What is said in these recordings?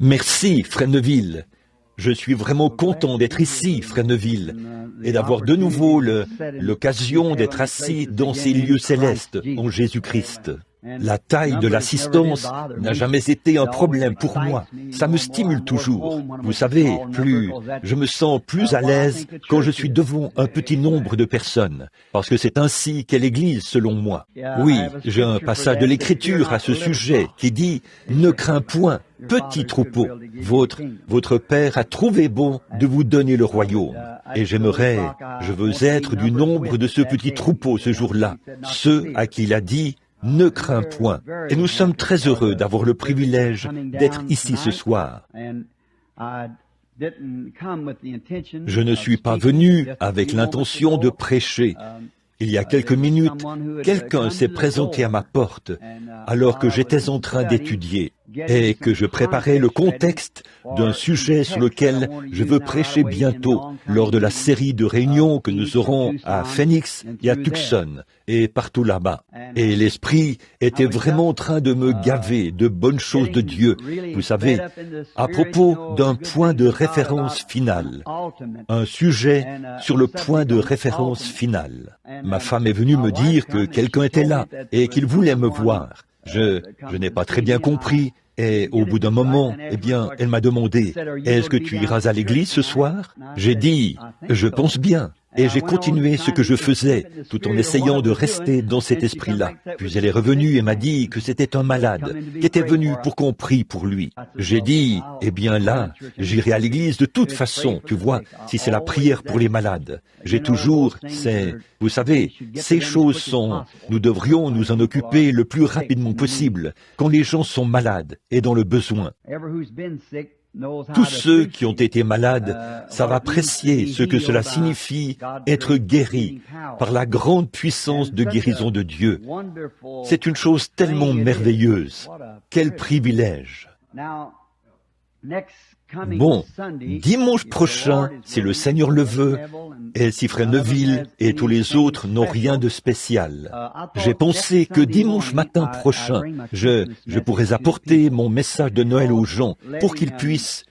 Merci, Frère Neville. Je suis vraiment content d'être ici, Frère Neville, et d'avoir de nouveau l'occasion d'être assis dans ces lieux célestes en Jésus-Christ. La taille de l'assistance n'a jamais été un problème pour moi. Ça me stimule toujours. Vous savez, je me sens plus à l'aise quand je suis devant un petit nombre de personnes, parce que c'est ainsi qu'est l'Église selon moi. Oui, j'ai un passage de l'Écriture à ce sujet qui dit « Ne crains point, petit troupeau, votre Père a trouvé bon de vous donner le royaume. » Et je veux être du nombre de ce petit troupeau ce jour-là, ceux à qui il a dit « Ne crains point ». Et nous sommes très heureux d'avoir le privilège d'être ici ce soir. Je ne suis pas venu avec l'intention de prêcher. Il y a quelques minutes, quelqu'un s'est présenté à ma porte alors que j'étais en train d'étudier et que je préparais le contexte d'un sujet sur lequel je veux prêcher bientôt lors de la série de réunions que nous aurons à Phoenix et à Tucson et partout là-bas. Et l'Esprit était vraiment en train de me gaver de bonnes choses de Dieu, vous savez, à propos d'un point de référence final, un sujet sur le point de référence final. Ma femme est venue me dire que quelqu'un était là et qu'il voulait me voir. Je n'ai pas très bien compris, et au bout d'un moment, elle m'a demandé « Est-ce que tu iras à l'église ce soir ?» J'ai dit « Je pense bien ». Et j'ai continué ce que je faisais, tout en essayant de rester dans cet esprit-là. Puis elle est revenue et m'a dit que c'était un malade, qui était venu pour qu'on prie pour lui. J'ai dit, là, j'irai à l'église de toute façon, tu vois, si c'est la prière pour les malades. Vous savez, ces choses nous devrions nous en occuper le plus rapidement possible, quand les gens sont malades et dans le besoin. Tous ceux qui ont été malades savent apprécier ce que cela signifie être guéri par la grande puissance de guérison de Dieu. C'est une chose tellement merveilleuse. Quel privilège! Bon, dimanche prochain, si le Seigneur le veut, et si Frère Neville et tous les autres n'ont rien de spécial, j'ai pensé que dimanche matin prochain, je pourrais apporter mon message de Noël aux gens pour qu'ils puissent,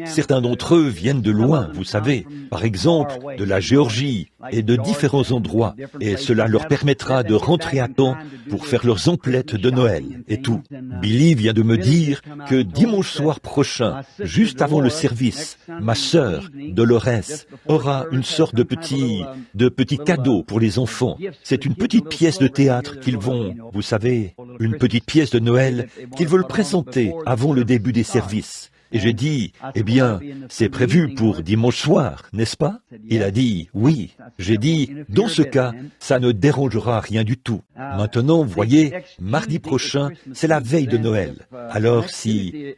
certains d'entre eux viennent de loin, vous savez, par exemple de la Géorgie et de différents endroits, et cela leur permettra de rentrer à temps pour faire leurs emplettes de Noël et tout. Billy vient de me dire que dimanche soir prochain, juste avant le service, ma sœur, Dolores, aura une sorte de petit cadeau pour les enfants. C'est une petite pièce de théâtre qu'ils vont, vous savez, une petite pièce de Noël qu'ils veulent présenter avant le début des services. Et j'ai dit, c'est prévu pour dimanche soir, n'est-ce pas? Il a dit, oui. J'ai dit, dans ce cas, ça ne dérangera rien du tout. Maintenant, voyez, mardi prochain, c'est la veille de Noël. Alors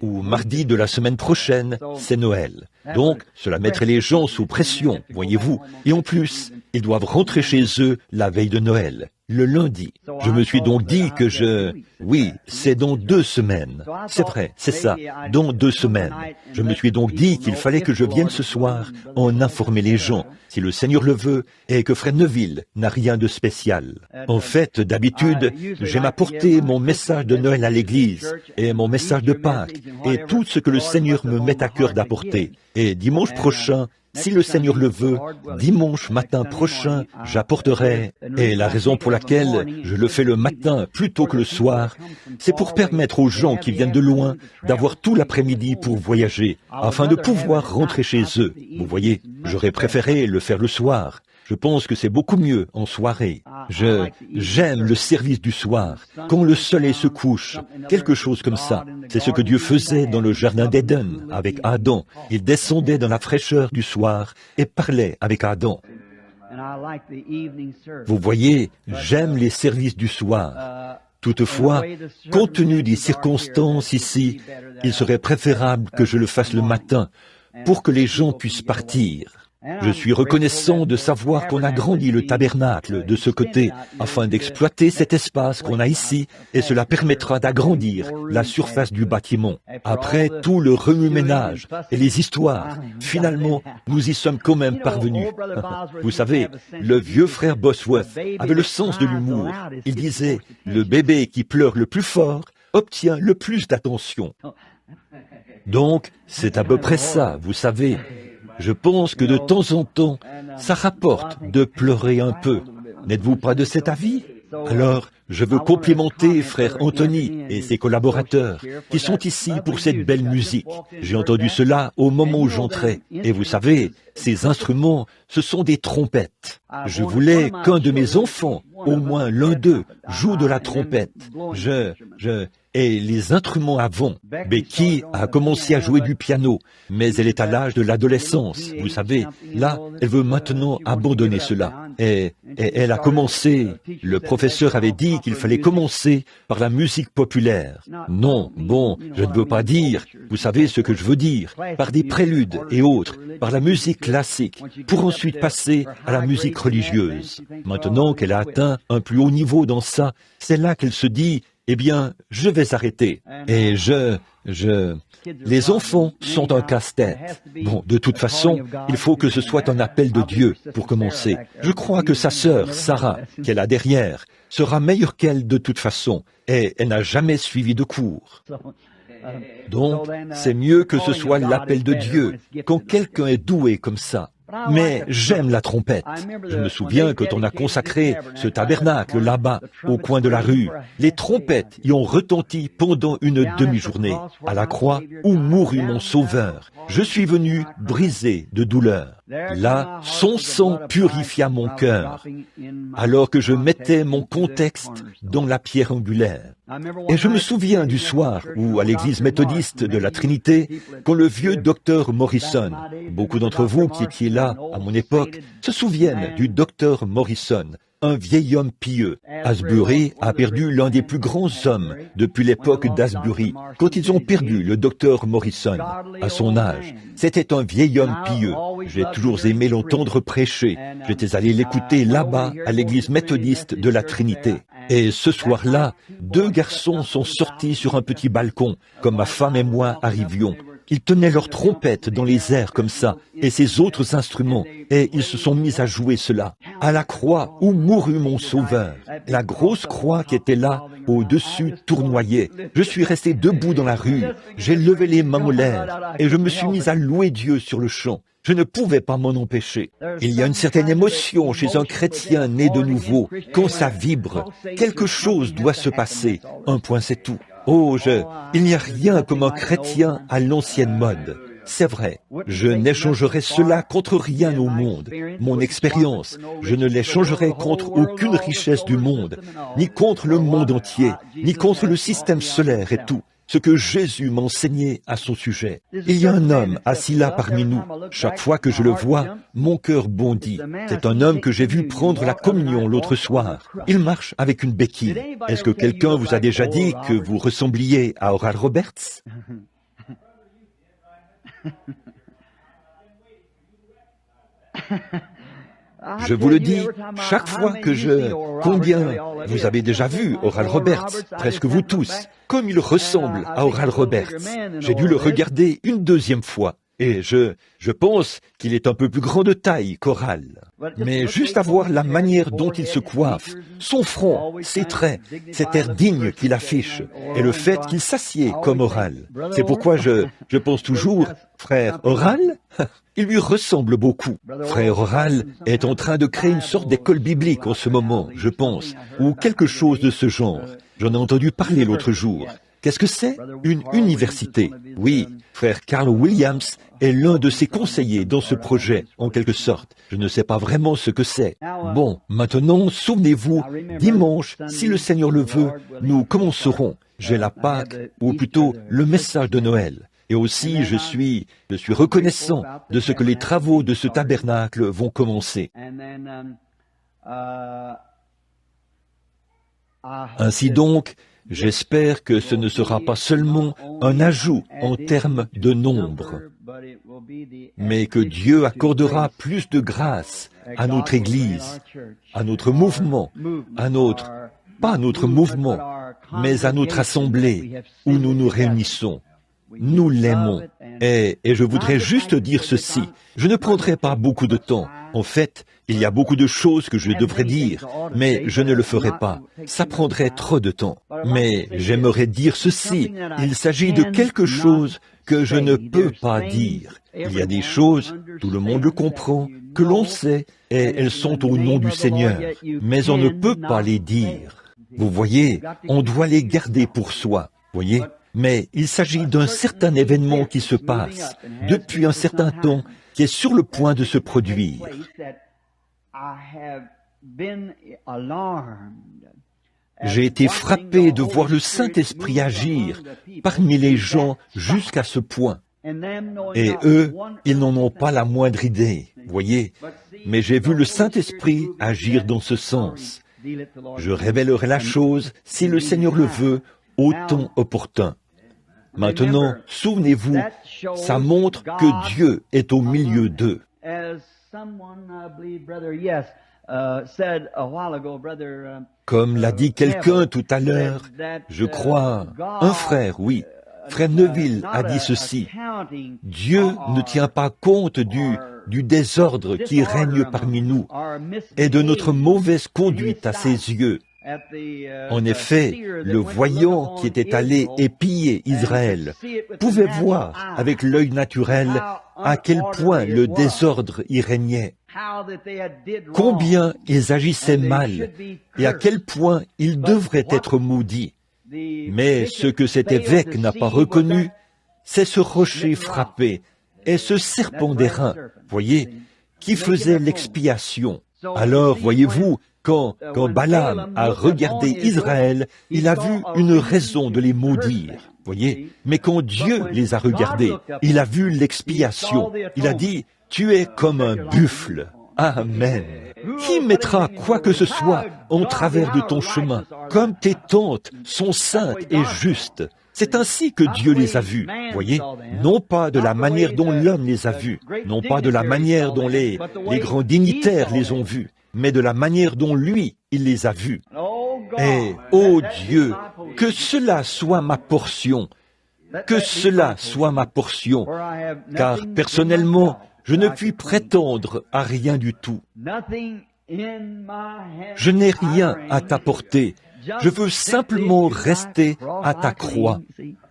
ou mardi de la semaine prochaine, c'est Noël. Donc, cela mettrait les gens sous pression, voyez-vous. Et en plus, ils doivent rentrer chez eux la veille de Noël, le lundi. Je me suis donc dit que oui, c'est dans 2 semaines. C'est vrai, c'est ça, dans 2 semaines. Je me suis donc dit qu'il fallait que je vienne ce soir en informer les gens, si le Seigneur le veut, et que Frère Neville n'a rien de spécial. En fait, d'habitude, j'aime apporter mon message de Noël à l'église, et mon message de Pâques, et tout ce que le Seigneur me met à cœur d'apporter. Et dimanche prochain, si le Seigneur le veut, dimanche matin prochain, j'apporterai, et la raison pour laquelle je le fais le matin plutôt que le soir, c'est pour permettre aux gens qui viennent de loin d'avoir tout l'après-midi pour voyager, afin de pouvoir rentrer chez eux. Vous voyez, j'aurais préféré le faire le soir. Je pense que c'est beaucoup mieux en soirée. J'aime le service du soir, quand le soleil se couche, quelque chose comme ça. C'est ce que Dieu faisait dans le jardin d'Éden avec Adam. Il descendait dans la fraîcheur du soir et parlait avec Adam. Vous voyez, j'aime les services du soir. Toutefois, compte tenu des circonstances ici, il serait préférable que je le fasse le matin pour que les gens puissent partir. Je suis reconnaissant de savoir qu'on a grandi le tabernacle de ce côté afin d'exploiter cet espace qu'on a ici et cela permettra d'agrandir la surface du bâtiment. Après tout le remue-ménage et les histoires, finalement, nous y sommes quand même parvenus. Vous savez, le vieux frère Bosworth avait le sens de l'humour. Il disait, le bébé qui pleure le plus fort obtient le plus d'attention. Donc, c'est à peu près ça, vous savez. Je pense que de temps en temps, ça rapporte de pleurer un peu. N'êtes-vous pas de cet avis? Alors, je veux complimenter frère Anthony et ses collaborateurs qui sont ici pour cette belle musique. J'ai entendu cela au moment où j'entrais. Et vous savez, ces instruments, ce sont des trompettes. Je voulais qu'un de mes enfants, au moins l'un d'eux, joue de la trompette. Et les instruments avant. Becky a commencé à jouer du piano, mais elle est à l'âge de l'adolescence. Vous savez, là, elle veut maintenant abandonner cela. Et elle a commencé, le professeur avait dit qu'il fallait commencer par la musique populaire. Non, bon, je ne veux pas dire, vous savez ce que je veux dire, par des préludes et autres, par la musique classique, pour ensuite passer à la musique religieuse. Maintenant qu'elle a atteint un plus haut niveau dans ça, c'est là qu'elle se dit, eh bien, je vais arrêter. Et les enfants sont un casse-tête. Bon, de toute façon, il faut que ce soit un appel de Dieu pour commencer. Je crois que sa sœur, Sarah, qu'elle a derrière, sera meilleure qu'elle de toute façon, et elle n'a jamais suivi de cours. Donc, c'est mieux que ce soit l'appel de Dieu, quand quelqu'un est doué comme ça. Mais j'aime la trompette. Je me souviens quand on a consacré ce tabernacle là-bas, au coin de la rue, les trompettes y ont retenti pendant une demi-journée. À la croix où mourut mon Sauveur, je suis venu brisé de douleur. Là, son sang purifia mon cœur, alors que je mettais mon contexte dans la pierre angulaire. Et je me souviens du soir où, à l'église méthodiste de la Trinité, quand le vieux docteur Morrison, beaucoup d'entre vous qui étiez là à mon époque, se souviennent du docteur Morrison, un vieil homme pieux. Asbury a perdu l'un des plus grands hommes depuis l'époque d'Asbury, quand ils ont perdu le docteur Morrison. À son âge, c'était un vieil homme pieux. J'ai toujours aimé l'entendre prêcher. J'étais allé l'écouter là-bas, à l'église méthodiste de la Trinité. Et ce soir-là, 2 garçons sont sortis sur un petit balcon, comme ma femme et moi arrivions. Ils tenaient leurs trompettes dans les airs comme ça, et ces autres instruments, et ils se sont mis à jouer cela. À la croix où mourut mon Sauveur, la grosse croix qui était là, au-dessus, tournoyait. Je suis resté debout dans la rue, j'ai levé les mains en l'air, et je me suis mis à louer Dieu sur le champ. Je ne pouvais pas m'en empêcher. Il y a une certaine émotion chez un chrétien né de nouveau. Quand ça vibre, quelque chose doit se passer. Un point, c'est tout. Il n'y a rien comme un chrétien à l'ancienne mode. C'est vrai, je n'échangerai cela contre rien au monde. Mon expérience, je ne l'échangerai contre aucune richesse du monde, ni contre le monde entier, ni contre le système solaire et tout. Ce que Jésus m'enseignait à son sujet. Il y a un homme assis là parmi nous. Chaque fois que je le vois, mon cœur bondit. C'est un homme que j'ai vu prendre la communion l'autre soir. Il marche avec une béquille. Est-ce que quelqu'un vous a déjà dit que vous ressembliez à Oral Roberts? Je vous le dis, chaque fois que combien vous avez déjà vu Oral Roberts, presque vous tous, comme il ressemble à Oral Roberts. J'ai dû le regarder une 2e fois. Et je pense qu'il est un peu plus grand de taille qu'Oral. Mais juste à voir la manière dont il se coiffe, son front, ses traits, cet air digne qu'il affiche, et le fait qu'il s'assied comme Oral. C'est pourquoi je pense toujours, frère Oral, il lui ressemble beaucoup. Frère Oral est en train de créer une sorte d'école biblique en ce moment, je pense, ou quelque chose de ce genre. J'en ai entendu parler l'autre jour. Qu'est-ce que c'est? Une université. Oui, frère Carl Williams est l'un de ses conseillers dans ce projet, en quelque sorte. Je ne sais pas vraiment ce que c'est. Bon, maintenant, souvenez-vous, dimanche, si le Seigneur le veut, nous commencerons. J'ai la Pâque, ou plutôt le message de Noël. Et aussi, je suis reconnaissant de ce que les travaux de ce tabernacle vont commencer. Ainsi donc, j'espère que ce ne sera pas seulement un ajout en termes de nombre, mais que Dieu accordera plus de grâce à notre Église, à notre mouvement, pas à notre mouvement, mais à notre assemblée où nous nous réunissons. Nous l'aimons Et je voudrais juste dire ceci. Je ne prendrai pas beaucoup de temps. En fait, il y a beaucoup de choses que je devrais dire, mais je ne le ferai pas. Ça prendrait trop de temps. Mais j'aimerais dire ceci. Il s'agit de quelque chose que je ne peux pas dire. Il y a des choses, tout le monde le comprend, que l'on sait, et elles sont au nom du Seigneur. Mais on ne peut pas les dire. Vous voyez, on doit les garder pour soi. Voyez? Mais il s'agit d'un certain événement qui se passe depuis un certain temps, qui est sur le point de se produire. J'ai été frappé de voir le Saint-Esprit agir parmi les gens jusqu'à ce point. Et eux, ils n'en ont pas la moindre idée, voyez. Mais j'ai vu le Saint-Esprit agir dans ce sens. Je révélerai la chose, si le Seigneur le veut, au temps opportun. Maintenant, souvenez-vous, ça montre que Dieu est au milieu d'eux. Comme l'a dit quelqu'un tout à l'heure, je crois, un frère, oui, frère Neville a dit ceci, Dieu ne tient pas compte du désordre qui règne parmi nous et de notre mauvaise conduite à ses yeux. En effet, le voyant qui était allé épier Israël pouvait voir avec l'œil naturel à quel point le désordre y régnait, combien ils agissaient mal et à quel point ils devraient être maudits. Mais ce que cet évêque n'a pas reconnu, c'est ce rocher frappé et ce serpent d'airain, voyez, qui faisait l'expiation. Alors, voyez-vous, quand Balaam a regardé Israël, il a vu une raison de les maudire, voyez. Mais quand Dieu les a regardés, il a vu l'expiation. Il a dit, tu es comme un buffle. Amen. Qui mettra quoi que ce soit en travers de ton chemin, comme tes tentes sont saintes et justes? C'est ainsi que Dieu les a vus, voyez, non pas de la manière dont l'homme les a vus, non pas de la manière dont les grands dignitaires les ont vus, mais de la manière dont lui, il les a vus. Et, ô Dieu, que cela soit ma portion, que cela soit ma portion, car personnellement, je ne puis prétendre à rien du tout. Je n'ai rien à t'apporter. Je veux simplement rester à ta croix.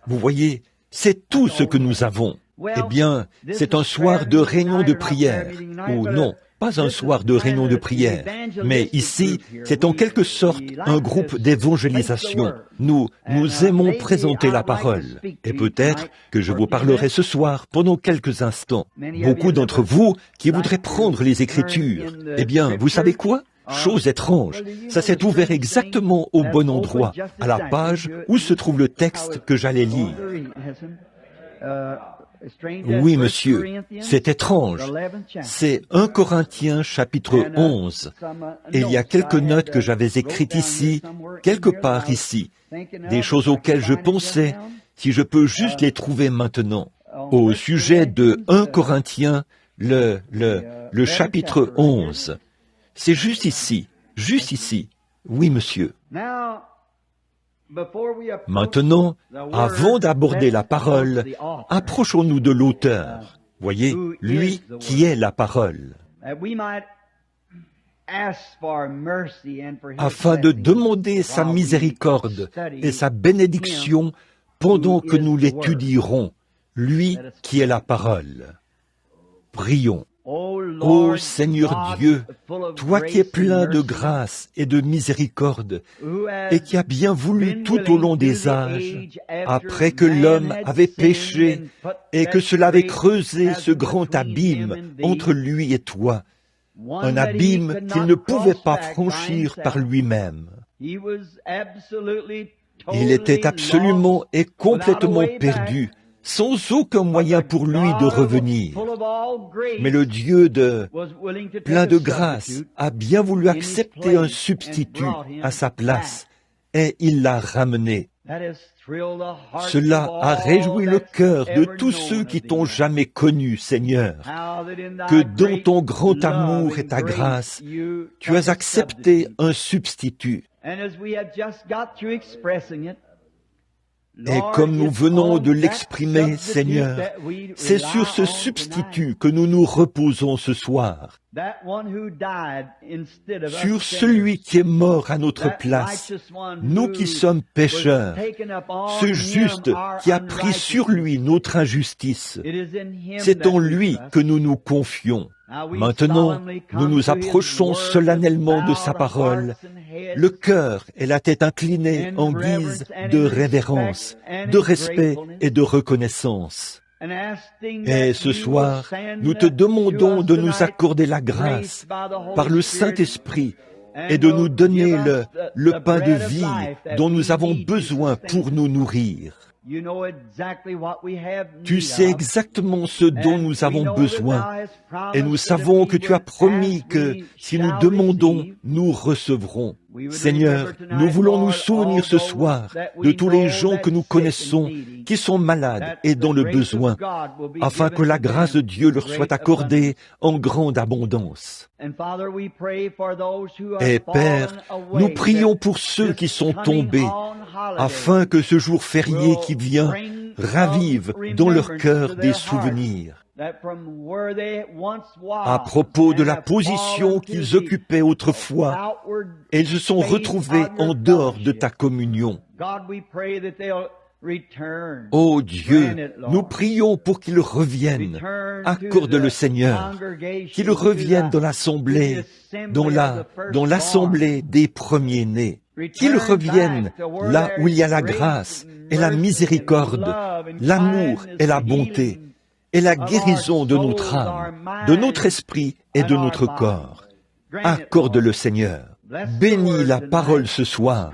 Vous voyez, c'est tout ce que nous avons. Eh bien, c'est un soir de réunion de prière, ou non, pas un soir de réunion de prière, mais ici, c'est en quelque sorte un groupe d'évangélisation. Nous aimons présenter la parole, et peut-être que je vous parlerai ce soir pendant quelques instants. Beaucoup d'entre vous qui voudraient prendre les Écritures, eh bien, vous savez quoi? Chose étrange, ça s'est ouvert exactement au bon endroit, à la page où se trouve le texte que j'allais lire. Oui, monsieur, c'est étrange. C'est 1 Corinthiens chapitre 11. Et il y a quelques notes que j'avais écrites ici, quelque part ici. Des choses auxquelles je pensais, si je peux juste les trouver maintenant. Au sujet de 1 Corinthiens, le chapitre 11. C'est juste ici, juste ici. Oui, monsieur. Maintenant, avant d'aborder la parole, approchons-nous de l'auteur. Voyez, lui qui est la parole. Afin de demander sa miséricorde et sa bénédiction pendant que nous l'étudierons, lui qui est la parole. Prions. Ô Seigneur Dieu, toi qui es plein de grâce et de miséricorde, et qui as bien voulu tout au long des âges, après que l'homme avait péché et que cela avait creusé ce grand abîme entre lui et toi, un abîme qu'il ne pouvait pas franchir par lui-même. Il était absolument et complètement perdu, sans aucun moyen pour lui de revenir. Mais le Dieu plein de grâce a bien voulu accepter un substitut à sa place, et il l'a ramené. Cela a réjoui le cœur de tous ceux qui t'ont jamais connu, Seigneur, que dans ton grand amour et ta grâce, tu as accepté un substitut. Et comme nous venons de l'exprimer, Seigneur, c'est sur ce substitut que nous nous reposons ce soir, sur celui qui est mort à notre place, nous qui sommes pécheurs, ce juste qui a pris sur lui notre injustice. C'est en lui que nous nous confions. Maintenant, nous nous approchons solennellement de sa parole, le cœur et la tête inclinés en guise de révérence, de respect et de reconnaissance. Et ce soir, nous te demandons de nous accorder la grâce par le Saint-Esprit et de nous donner le pain de vie dont nous avons besoin pour nous nourrir. Tu sais exactement ce dont nous avons besoin, et nous savons que tu as promis que si nous demandons, nous recevrons. Seigneur, nous voulons nous souvenir ce soir de tous les gens que nous connaissons qui sont malades et dans le besoin, afin que la grâce de Dieu leur soit accordée en grande abondance. Et Père, nous prions pour ceux qui sont tombés, afin que ce jour férié qui vient ravive dans leur cœur des souvenirs à propos de la position qu'ils occupaient autrefois, et ils se sont retrouvés en dehors de ta communion. Ô Dieu, nous prions pour qu'ils reviennent. Accorde-le, Seigneur, qu'ils reviennent dans l'assemblée, dans l'assemblée des premiers-nés. Qu'ils reviennent là où il y a la grâce et la miséricorde, l'amour et la bonté, et la guérison de notre âme, de notre esprit et de notre corps. Accorde-le, Seigneur. Bénis la parole ce soir.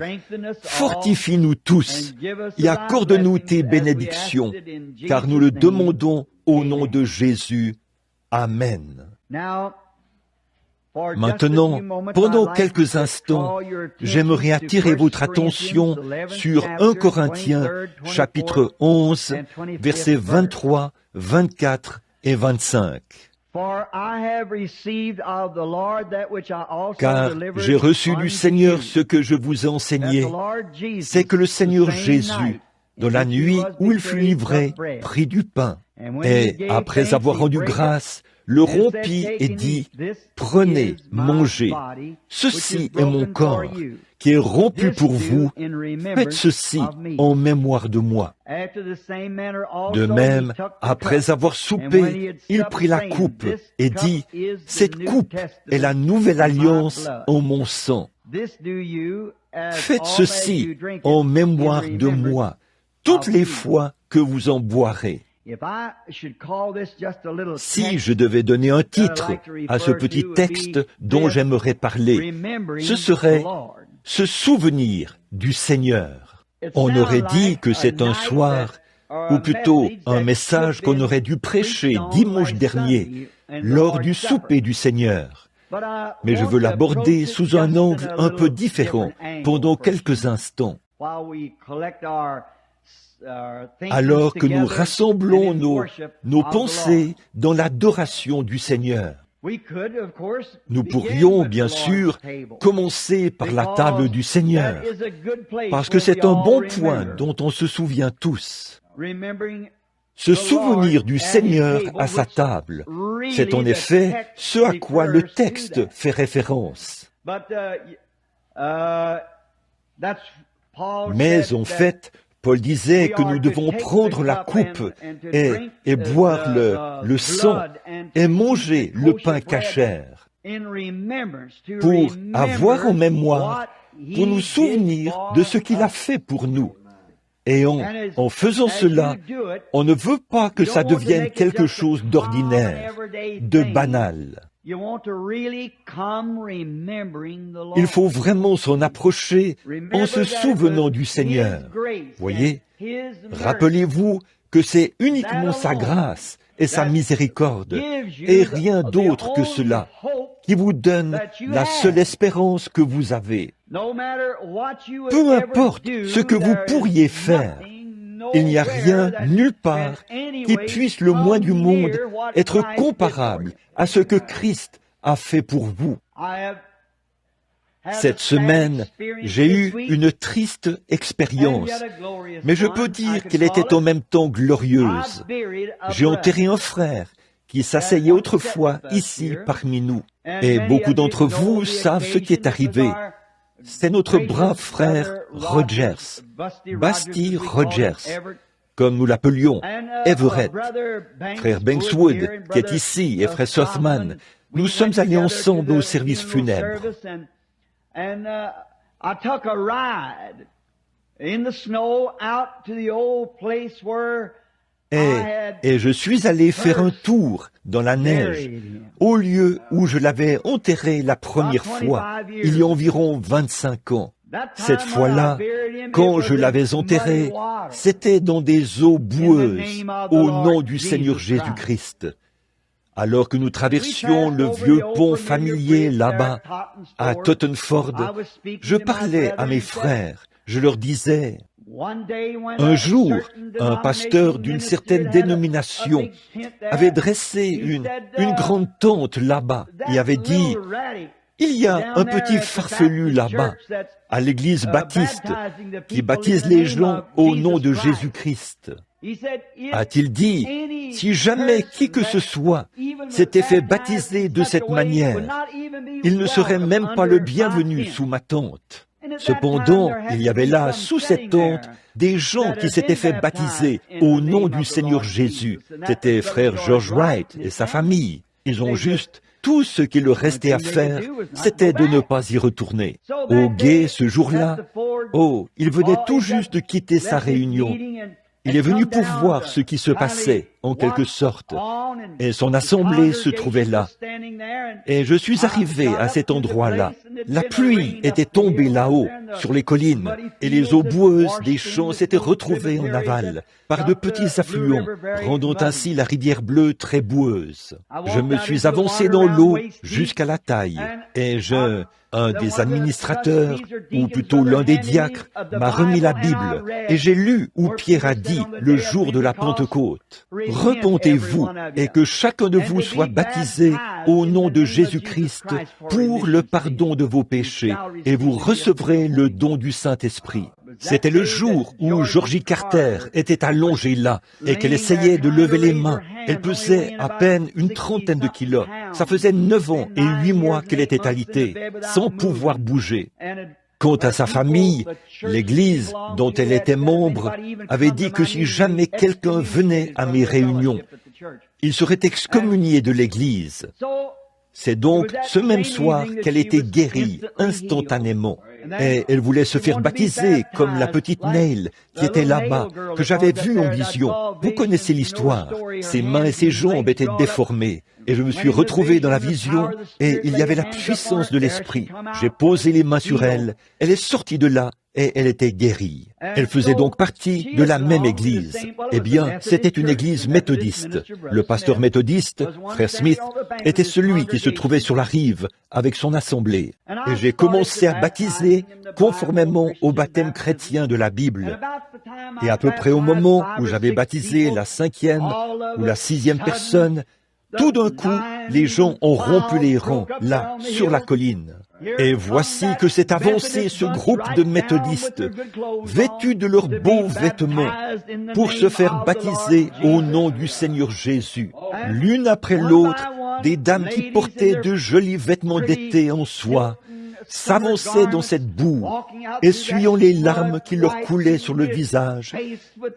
Fortifie-nous tous et accorde-nous tes bénédictions, car nous le demandons au nom de Jésus. Amen. Maintenant, pendant quelques instants, j'aimerais attirer votre attention sur 1 Corinthiens, chapitre 11, versets 23, 24 et 25. Car j'ai reçu du Seigneur ce que je vous ai enseigné, c'est que le Seigneur Jésus, dans la nuit où il fut livré, prit du pain, et après avoir rendu grâce, le rompit et dit, « Prenez, mangez, ceci est mon corps, qui est rompu pour vous, faites ceci en mémoire de moi. » De même, après avoir soupé, il prit la coupe et dit, « Cette coupe est la nouvelle alliance en mon sang. Faites ceci en mémoire de moi, toutes les fois que vous en boirez. » Si je devais donner un titre à ce petit texte dont j'aimerais parler, ce serait « Se souvenir du Seigneur ». On aurait dit que c'est un soir, ou plutôt un message qu'on aurait dû prêcher dimanche dernier, lors du souper du Seigneur. Mais je veux l'aborder sous un angle un peu différent pendant quelques instants. Alors que nous rassemblons nos pensées dans l'adoration du Seigneur. Nous pourrions, bien sûr, commencer par la table du Seigneur, parce que c'est un bon point dont on se souvient tous. Se souvenir du Seigneur à sa table, c'est en effet ce à quoi le texte fait référence. Mais en fait, Paul disait que nous devons prendre la coupe et boire le sang et manger le pain cachère pour avoir en mémoire, pour nous souvenir de ce qu'il a fait pour nous. Et en faisant cela, on ne veut pas que ça devienne quelque chose d'ordinaire, de banal. Il faut vraiment s'en approcher en se souvenant du Seigneur. Voyez, rappelez-vous que c'est uniquement sa grâce et sa miséricorde, et rien d'autre que cela, qui vous donne la seule espérance que vous avez. Peu importe ce que vous pourriez faire, il n'y a rien, nulle part, qui puisse le moins du monde être comparable à ce que Christ a fait pour vous. Cette semaine, j'ai eu une triste expérience, mais je peux dire qu'elle était en même temps glorieuse. J'ai enterré un frère qui s'asseyait autrefois ici parmi nous, et beaucoup d'entre vous savent ce qui est arrivé. C'est notre brave frère Rogers, Basti Rogers, comme nous l'appelions, Everett, frère Bankswood, qui est ici, et frère Sothman. Nous sommes allés ensemble au service funèbre. Et je suis allé faire un tour dans la neige, au lieu où je l'avais enterré la première fois, il y a environ 25 ans. Cette fois-là, quand je l'avais enterré, c'était dans des eaux boueuses, au nom du Seigneur Jésus-Christ. Alors que nous traversions le vieux pont familier là-bas, à Tottenford, je parlais à mes frères, je leur disais, un jour, un pasteur d'une certaine dénomination avait dressé une grande tente là-bas et avait dit, il y a un petit farfelu là-bas, à l'église baptiste, qui baptise les gens au nom de Jésus-Christ. A-t-il dit, si jamais qui que ce soit s'était fait baptiser de cette manière, il ne serait même pas le bienvenu sous ma tente. Cependant, il y avait là, sous cette tente, des gens qui s'étaient fait baptiser au nom du Seigneur Jésus. C'était frère George Wright et sa famille. Ils ont juste, tout ce qu'il leur restait à faire, c'était de ne pas y retourner. Au gué, ce jour-là, il venait tout juste de quitter sa réunion. Il est venu pour voir ce qui se passait, en quelque sorte, et son assemblée se trouvait là. Et je suis arrivé à cet endroit-là. La pluie était tombée là-haut, sur les collines, et les eaux boueuses des champs s'étaient retrouvées en aval, par de petits affluents, rendant ainsi la rivière bleue très boueuse. Je me suis avancé dans l'eau jusqu'à la taille, et un des administrateurs, ou plutôt l'un des diacres, m'a remis la Bible, et j'ai lu où Pierre a dit, le jour de la Pentecôte, « Repentez-vous, et que chacun de vous soit baptisé au nom de Jésus-Christ pour le pardon de vos péchés, et vous recevrez le don du Saint-Esprit. » C'était le jour où Georgie Carter était allongée là et qu'elle essayait de lever les mains. Elle pesait à peine une trentaine de kilos. Ça faisait 9 ans et 8 mois qu'elle était alitée, sans pouvoir bouger. Quant à sa famille, l'Église dont elle était membre avait dit que si jamais quelqu'un venait à mes réunions, il serait excommunié de l'Église. C'est donc ce même soir qu'elle était guérie instantanément. Et elle voulait se faire baptiser comme la petite Neil qui était là-bas, que j'avais vue en vision. Vous connaissez l'histoire. Ses mains et ses jambes étaient déformées. Et je me suis retrouvé dans la vision et il y avait la puissance de l'Esprit. J'ai posé les mains sur elle. Elle est sortie de là et elle était guérie. Elle faisait donc partie de la même église. Eh bien, c'était une église méthodiste. Le pasteur méthodiste, frère Smith, était celui qui se trouvait sur la rive avec son assemblée. Et j'ai commencé à baptiser conformément au baptême chrétien de la Bible. Et à peu près au moment où j'avais baptisé la 5e ou la 6e personne, tout d'un coup, les gens ont rompu les rangs, là, sur la colline. Et voici que s'est avancé ce groupe de méthodistes, vêtus de leurs beaux vêtements, pour se faire baptiser au nom du Seigneur Jésus. L'une après l'autre, des dames qui portaient de jolis vêtements d'été en soie, s'avançaient dans cette boue, essuyant les larmes qui leur coulaient sur le visage,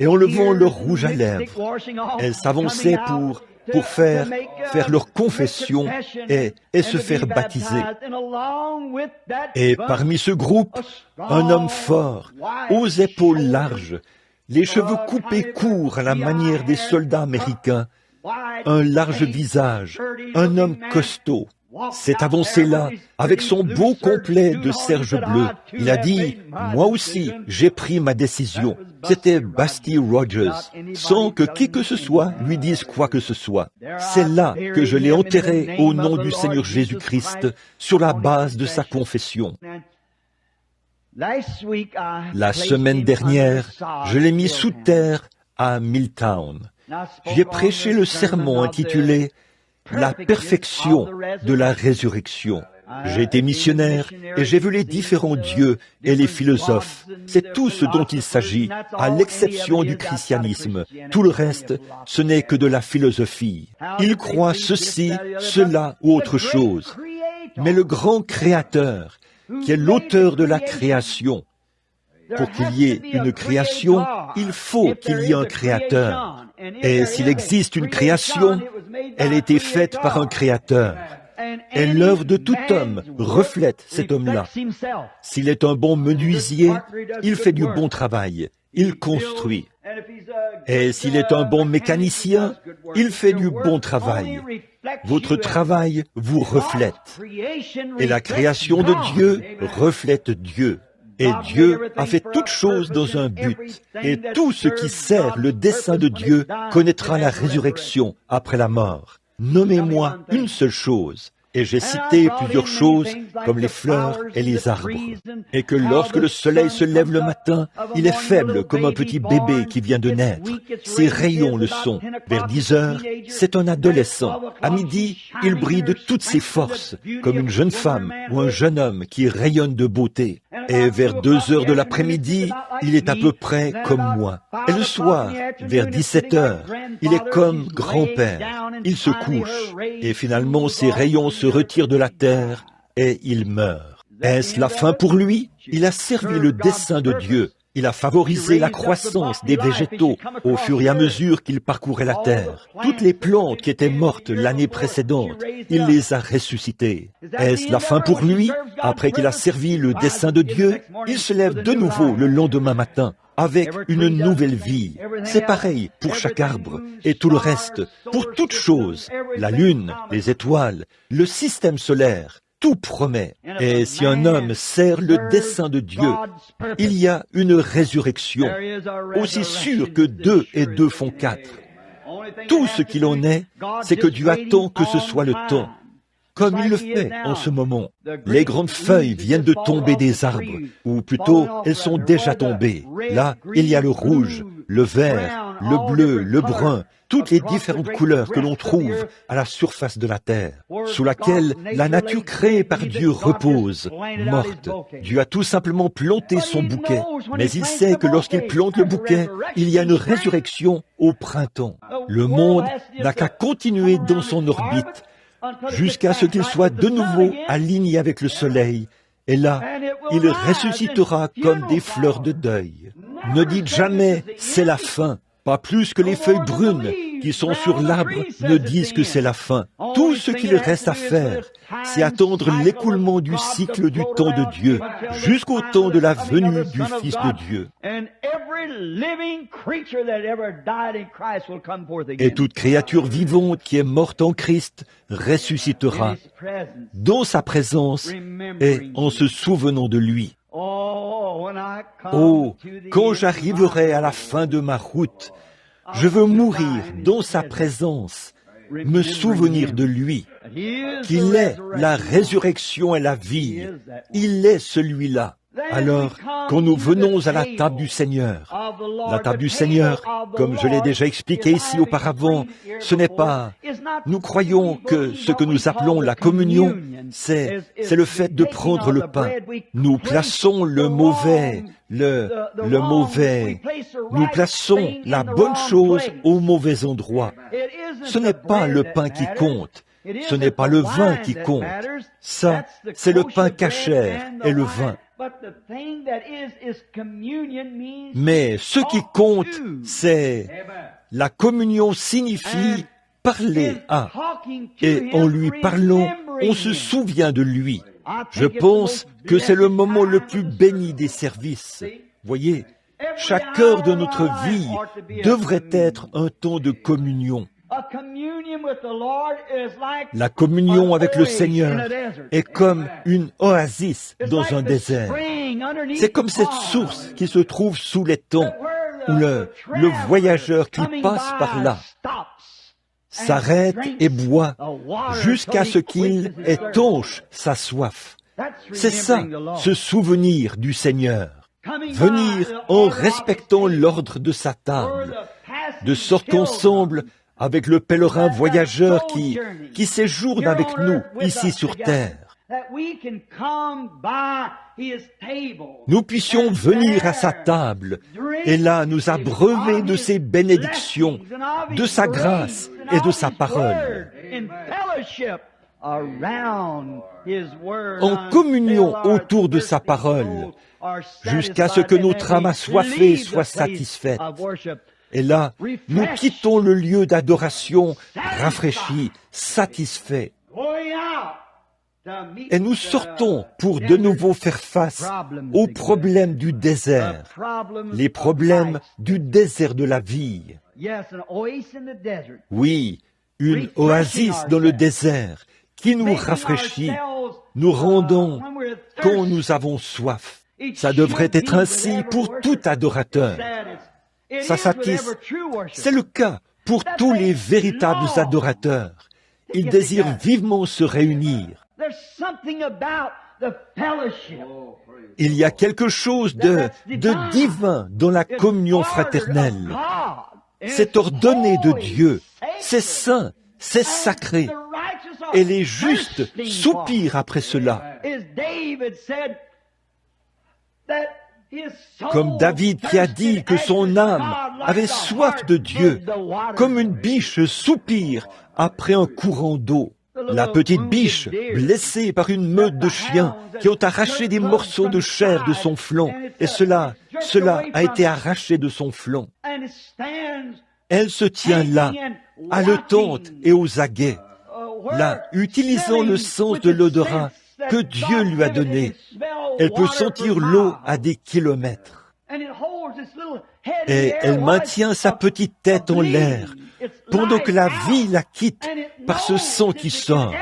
et enlevant leur rouge à lèvres. Elles s'avançaient pour faire leur confession et se faire baptiser. Et parmi ce groupe, un homme fort, aux épaules larges, les cheveux coupés courts à la manière des soldats américains, un large visage, un homme costaud, s'est avancé là, avec son beau complet de serge bleu. Il a dit, « Moi aussi, j'ai pris ma décision. » C'était Basti Rogers, sans que qui que ce soit lui dise quoi que ce soit. C'est là que je l'ai enterré au nom du Seigneur Jésus-Christ, sur la base de sa confession. La semaine dernière, je l'ai mis sous terre à Milltown. J'ai prêché le sermon intitulé « La perfection de la résurrection ». J'ai été missionnaire et j'ai vu les différents dieux et les philosophes. C'est tout ce dont il s'agit, à l'exception du christianisme. Tout le reste, ce n'est que de la philosophie. Ils croient ceci, cela ou autre chose. Mais le grand Créateur, qui est l'auteur de la création, pour qu'il y ait une création, il faut qu'il y ait un Créateur. Et s'il existe une création, elle a été faite par un Créateur. Et l'œuvre de tout homme reflète cet homme-là. S'il est un bon menuisier, il fait du bon travail, il construit. Et s'il est un bon mécanicien, il fait du bon travail. Votre travail vous reflète. Et la création de Dieu reflète Dieu. Et Dieu a fait toutes choses dans un but. Et tout ce qui sert le dessein de Dieu connaîtra la résurrection après la mort. Nommez-moi une seule chose. Et j'ai cité plusieurs choses comme les fleurs et les arbres. Et que lorsque le soleil se lève le matin, il est faible comme un petit bébé qui vient de naître. Ses rayons le sont. Vers 10 heures, c'est un adolescent. À midi, il brille de toutes ses forces, comme une jeune femme ou un jeune homme qui rayonne de beauté. Et vers 2 heures de l'après-midi, il est à peu près comme moi. Et le soir, vers 17 heures, il est comme grand-père. Il se couche. Et finalement, ses rayons se retirent de la terre et il meurt. Est-ce la fin pour lui? Il a servi le dessein de Dieu. Il a favorisé la croissance des végétaux au fur et à mesure qu'il parcourait la terre. Toutes les plantes qui étaient mortes l'année précédente, il les a ressuscitées. Est-ce la fin pour lui? Après qu'il a servi le dessein de Dieu, il se lève de nouveau le lendemain matin avec une nouvelle vie. C'est pareil pour chaque arbre et tout le reste, pour toute chose, la lune, les étoiles, le système solaire. Tout promet. Et si un homme sert le dessein de Dieu, il y a une résurrection, aussi sûr que 2 et 2 font 4. Tout ce qu'il en est, c'est que Dieu attend que ce soit le temps, comme il le fait en ce moment. Les grandes feuilles viennent de tomber des arbres, ou plutôt, elles sont déjà tombées. Là, il y a le rouge, le vert, le bleu, le brun, toutes les différentes couleurs que l'on trouve à la surface de la terre, sous laquelle la nature créée par Dieu repose, morte. Dieu a tout simplement planté son bouquet, mais il sait que lorsqu'il plante le bouquet, il y a une résurrection au printemps. Le monde n'a qu'à continuer dans son orbite jusqu'à ce qu'il soit de nouveau aligné avec le soleil, et là, il ressuscitera comme des fleurs de deuil. Ne dites jamais « c'est la fin ». Pas plus que les feuilles brunes qui sont sur l'arbre ne disent que c'est la fin. Tout ce qu'il reste à faire, c'est attendre l'écoulement du cycle du temps de Dieu jusqu'au temps de la venue du Fils de Dieu. Et toute créature vivante qui est morte en Christ ressuscitera dans sa présence et en se souvenant de lui. Oh, quand j'arriverai à la fin de ma route, je veux mourir dans sa présence, me souvenir de lui, qu'il est la résurrection et la vie. Il est celui-là. Alors, quand nous venons à la table du Seigneur, comme je l'ai déjà expliqué ici auparavant, ce n'est pas... Nous croyons que ce que nous appelons la communion, c'est le fait de prendre le pain. Nous plaçons le mauvais, nous plaçons la bonne chose au mauvais endroit. Ce n'est pas le pain qui compte, ce n'est pas le vin qui compte. Ça, c'est le pain cachère et le vin. Mais ce qui compte, c'est la communion signifie parler à. Et en lui parlant, on se souvient de lui. Je pense que c'est le moment le plus béni des services. Voyez, chaque heure de notre vie devrait être un temps de communion. La communion avec le Seigneur est comme une oasis dans un désert. C'est comme cette source qui se trouve sous les temps, où le voyageur qui passe par là s'arrête et boit jusqu'à ce qu'il étanche sa soif. C'est ça, se souvenir du Seigneur. Venir en respectant l'ordre de sa table, de sorte qu'ensemble, avec le pèlerin voyageur qui séjourne avec nous ici sur terre, nous puissions venir à sa table et là nous abreuver de ses bénédictions, de sa grâce et de sa parole. En communion autour de sa parole, jusqu'à ce que notre âme assoiffée soit satisfaite. Et là, nous quittons le lieu d'adoration rafraîchi, satisfait. Et nous sortons pour de nouveau faire face aux problèmes du désert, les problèmes du désert de la vie. Oui, une oasis dans le désert qui nous rafraîchit, nous rendons quand nous avons soif. Ça devrait être ainsi pour tout adorateur. C'est le cas pour tous les véritables adorateurs. Ils désirent vivement se réunir. Il y a quelque chose de divin dans la communion fraternelle. C'est ordonné de Dieu, c'est saint, c'est sacré. Et les justes soupirent après cela. Comme David qui a dit que son âme avait soif de Dieu, comme une biche soupire après un courant d'eau. La petite biche, blessée par une meute de chiens qui ont arraché des morceaux de chair de son flanc, et cela a été arraché de son flanc. Elle se tient là, haletante et aux aguets, là, utilisant le sens de l'odorat que Dieu lui a donné. Elle peut sentir l'eau à des kilomètres. Et elle maintient sa petite tête en l'air, pendant que la vie la quitte par ce sang qui sort.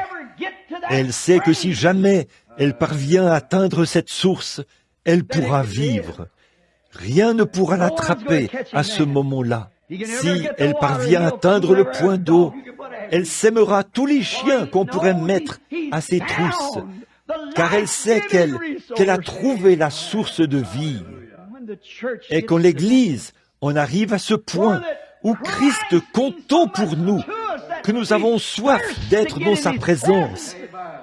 Elle sait que si jamais elle parvient à atteindre cette source, elle pourra vivre. Rien ne pourra l'attraper à ce moment-là. Si elle parvient à atteindre le point d'eau, elle sèmera tous les chiens qu'on pourrait mettre à ses trousses, car elle sait qu'elle a trouvé la source de vie. Et quand l'Église en arrive à ce point où Christ compte tant pour nous, que nous avons soif d'être dans sa présence,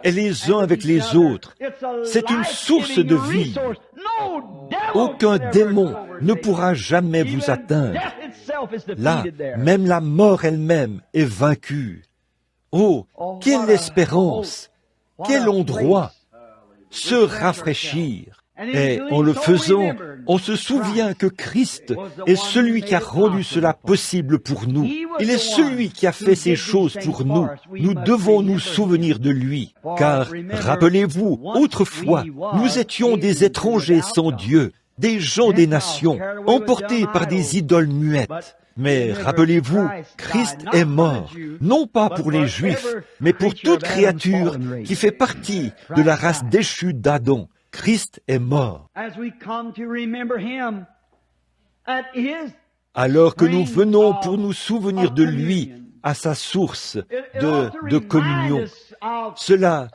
et les uns avec les autres, c'est une source de vie. Aucun démon ne pourra jamais vous atteindre. Là, même la mort elle-même est vaincue. Oh, quelle espérance! Quel endroit! Se rafraîchir. Et en le faisant, on se souvient que Christ est celui qui a rendu cela possible pour nous. Il est celui qui a fait ces choses pour nous. Nous devons nous souvenir de lui. Car, rappelez-vous, autrefois, nous étions des étrangers sans Dieu, des gens des nations, emportés par des idoles muettes. Mais rappelez-vous, Christ est mort, non pas pour les Juifs, mais pour toute créature qui fait partie de la race déchue d'Adam. Christ est mort. Alors que nous venons pour nous souvenir de lui à sa source de communion, cela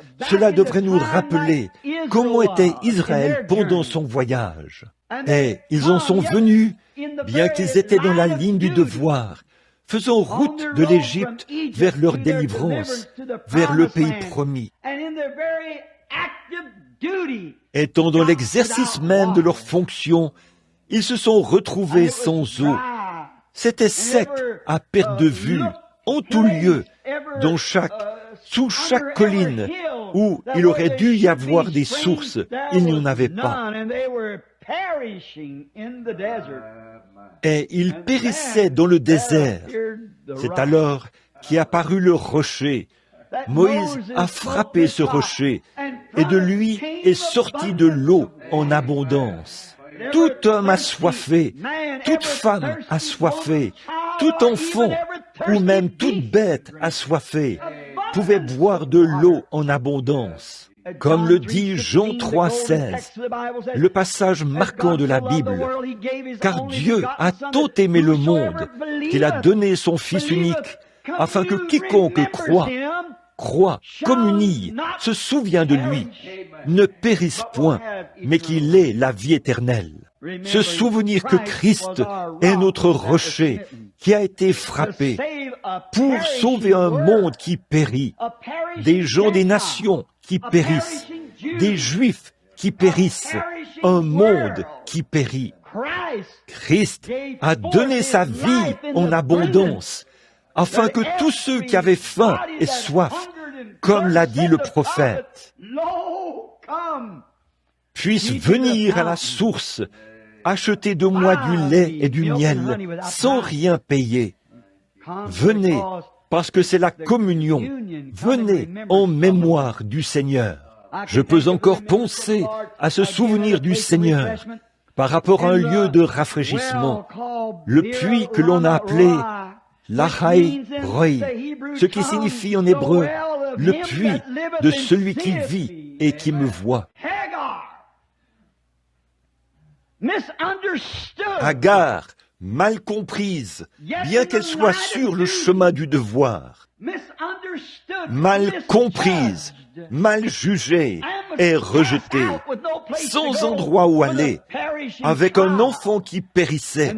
devrait nous rappeler comment était Israël pendant son voyage. Et ils en sont venus, bien qu'ils étaient dans la ligne du devoir, faisant route de l'Égypte vers leur délivrance, vers le pays promis. Étant dans l'exercice même de leurs fonctions, ils se sont retrouvés sans eau. C'était sec, à perte de vue, en tout lieu, sous chaque colline où il aurait dû y avoir des sources, il n'y en avait pas. Et ils périssaient dans le désert. C'est alors qu'est apparu le rocher. Moïse a frappé ce rocher, et de lui est sortie de l'eau en abondance. Tout homme assoiffé, toute femme assoiffée, tout enfant, ou même toute bête assoiffée, pouvait boire de l'eau en abondance. Comme le dit Jean 3,16, le passage marquant de la Bible, car Dieu a tant aimé le monde qu'il a donné son Fils unique, afin que quiconque croit, communie, se souvient de lui, ne périsse point, mais qu'il ait la vie éternelle. Se souvenir que Christ est notre rocher qui a été frappé pour sauver un monde qui périt, des gens des nations qui périssent, des Juifs qui périssent, un monde qui périt. Christ a donné sa vie en abondance, afin que tous ceux qui avaient faim et soif, comme l'a dit le prophète, puissent venir à la source, acheter de moi du lait et du miel sans rien payer. Venez, parce que c'est la communion. Venez en mémoire du Seigneur. Je peux encore penser à ce souvenir du Seigneur par rapport à un lieu de rafraîchissement, le puits que l'on a appelé Lahai Roi, ce qui signifie en hébreu le puits de celui qui vit et qui me voit. Agar, mal comprise, bien qu'elle soit sur le chemin du devoir, mal comprise, mal jugée et rejetée, sans endroit où aller, avec un enfant qui périssait,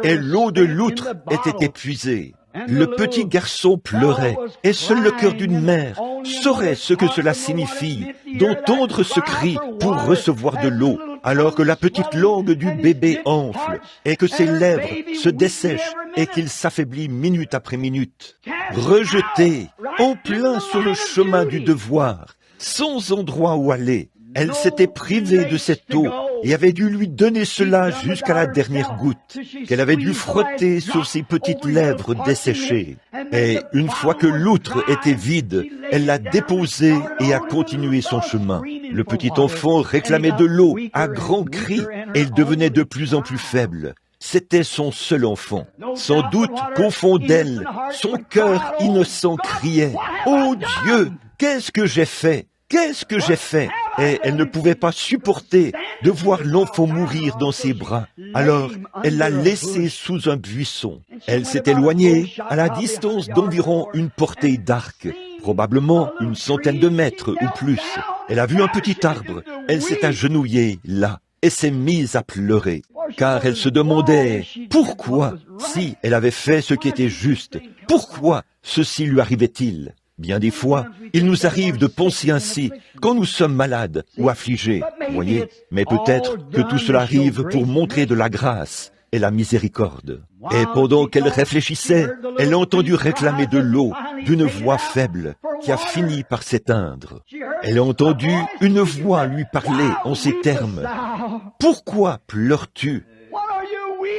et l'eau de l'outre était épuisée. Le petit garçon pleurait, et seul le cœur d'une mère saurait ce que cela signifie, d'entendre ce cri pour recevoir de l'eau, alors que la petite langue du bébé enfle, et que ses lèvres se dessèchent, et qu'il s'affaiblit minute après minute. Rejetée, en plein sur le chemin du devoir, sans endroit où aller, elle s'était privée de cette eau et avait dû lui donner cela jusqu'à la dernière goutte, qu'elle avait dû frotter sur ses petites lèvres desséchées. Et une fois que l'outre était vide, elle l'a déposée et a continué son chemin. Le petit enfant réclamait de l'eau à grands cris et il devenait de plus en plus faible. C'était son seul enfant. Sans doute qu'au fond d'elle, son cœur innocent criait « Oh Dieu, qu'est-ce que j'ai fait ? Qu'est-ce que j'ai fait ?» Et elle ne pouvait pas supporter de voir l'enfant mourir dans ses bras. Alors, elle l'a laissé sous un buisson. Elle s'est éloignée à la distance d'environ une portée d'arc, probablement une centaine de mètres ou plus. Elle a vu un petit arbre. Elle s'est agenouillée là et s'est mise à pleurer, car elle se demandait pourquoi, si elle avait fait ce qui était juste, pourquoi ceci lui arrivait-il ? Bien des fois, il nous arrive de penser ainsi quand nous sommes malades ou affligés, voyez, mais peut-être que tout cela arrive pour montrer de la grâce et la miséricorde. Et pendant qu'elle réfléchissait, elle a entendu réclamer de l'eau d'une voix faible qui a fini par s'éteindre. Elle a entendu une voix lui parler en ces termes. « Pourquoi pleures-tu ?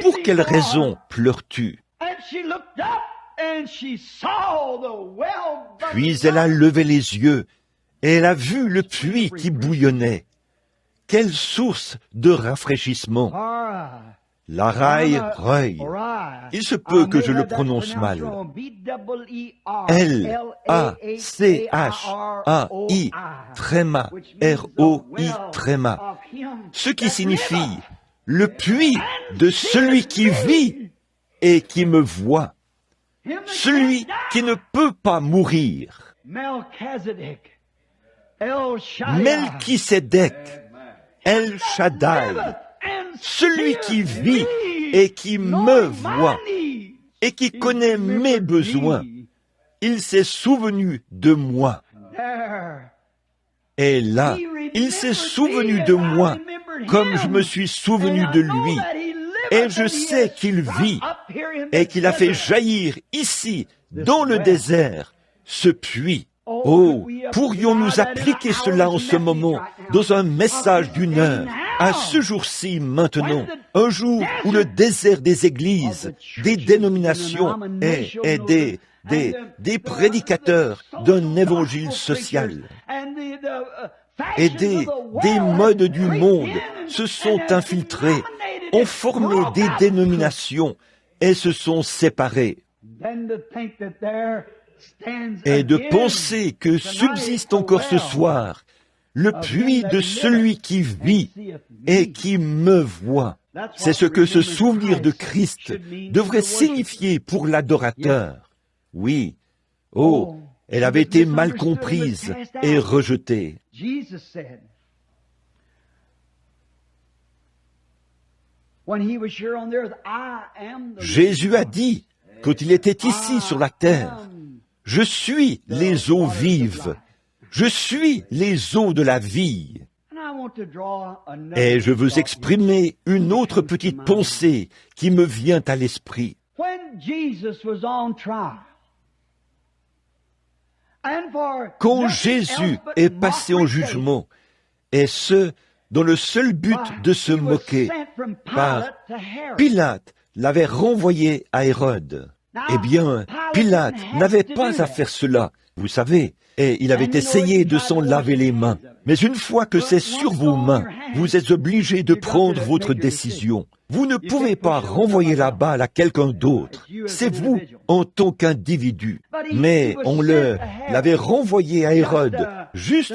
Pour quelle raison pleures-tu » Puis elle a levé les yeux et elle a vu le puits qui bouillonnait. Quelle source de rafraîchissement! Lahai Roi. Il se peut que je le prononce mal. L-A-C-H-A-I, tréma, R-O-I, tréma. Ce qui signifie le puits de celui qui vit et qui me voit. Celui qui ne peut pas mourir. Melchisédek, El Shaddai, celui qui vit et qui me voit et qui connaît mes besoins. Il s'est souvenu de moi. Et là, il s'est souvenu de moi comme je me suis souvenu de lui. Et je sais qu'il vit et qu'il a fait jaillir ici, dans le désert, ce puits. Oh, pourrions-nous appliquer cela en ce moment, dans un message d'une heure, à ce jour-ci maintenant, un jour où le désert des églises, des dénominations et des prédicateurs d'un évangile social et des modes du monde se sont infiltrés, ont formé des dénominations et se sont séparés. Et de penser que subsiste encore ce soir le puits de celui qui vit et qui me voit. C'est ce que ce souvenir de Christ devrait signifier pour l'adorateur. Oui, oh, elle avait été mal comprise et rejetée. Jésus a dit, quand il était ici sur la terre, « Je suis les eaux vives. Je suis les eaux de la vie. Et je veux exprimer une autre petite pensée qui me vient à l'esprit. Quand Jésus est passé en jugement, et ce, dans le seul but de se moquer, par Pilate l'avait renvoyé à Hérode. Eh bien, Pilate n'avait pas à faire cela, vous savez, et il avait essayé de s'en laver les mains. Mais une fois que c'est sur vos mains, vous êtes obligé de prendre votre décision. Vous ne pouvez pas renvoyer la balle à quelqu'un d'autre. C'est vous en tant qu'individu. Mais on l'avait renvoyé à Hérode juste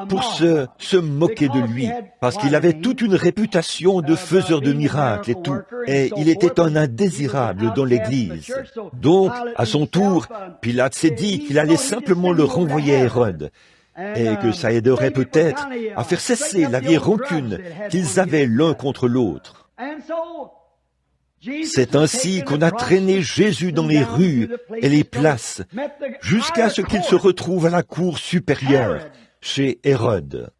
pour se moquer de lui, parce qu'il avait toute une réputation de faiseur de miracles et tout, et il était un indésirable dans l'Église. Donc, à son tour, Pilate s'est dit qu'il allait simplement le renvoyer à Hérode, et que ça aiderait peut-être à faire cesser la vieille rancune qu'ils avaient l'un contre l'autre. C'est ainsi qu'on a traîné Jésus dans les rues et les places, jusqu'à ce qu'il se retrouve à la cour supérieure, chez Hérode.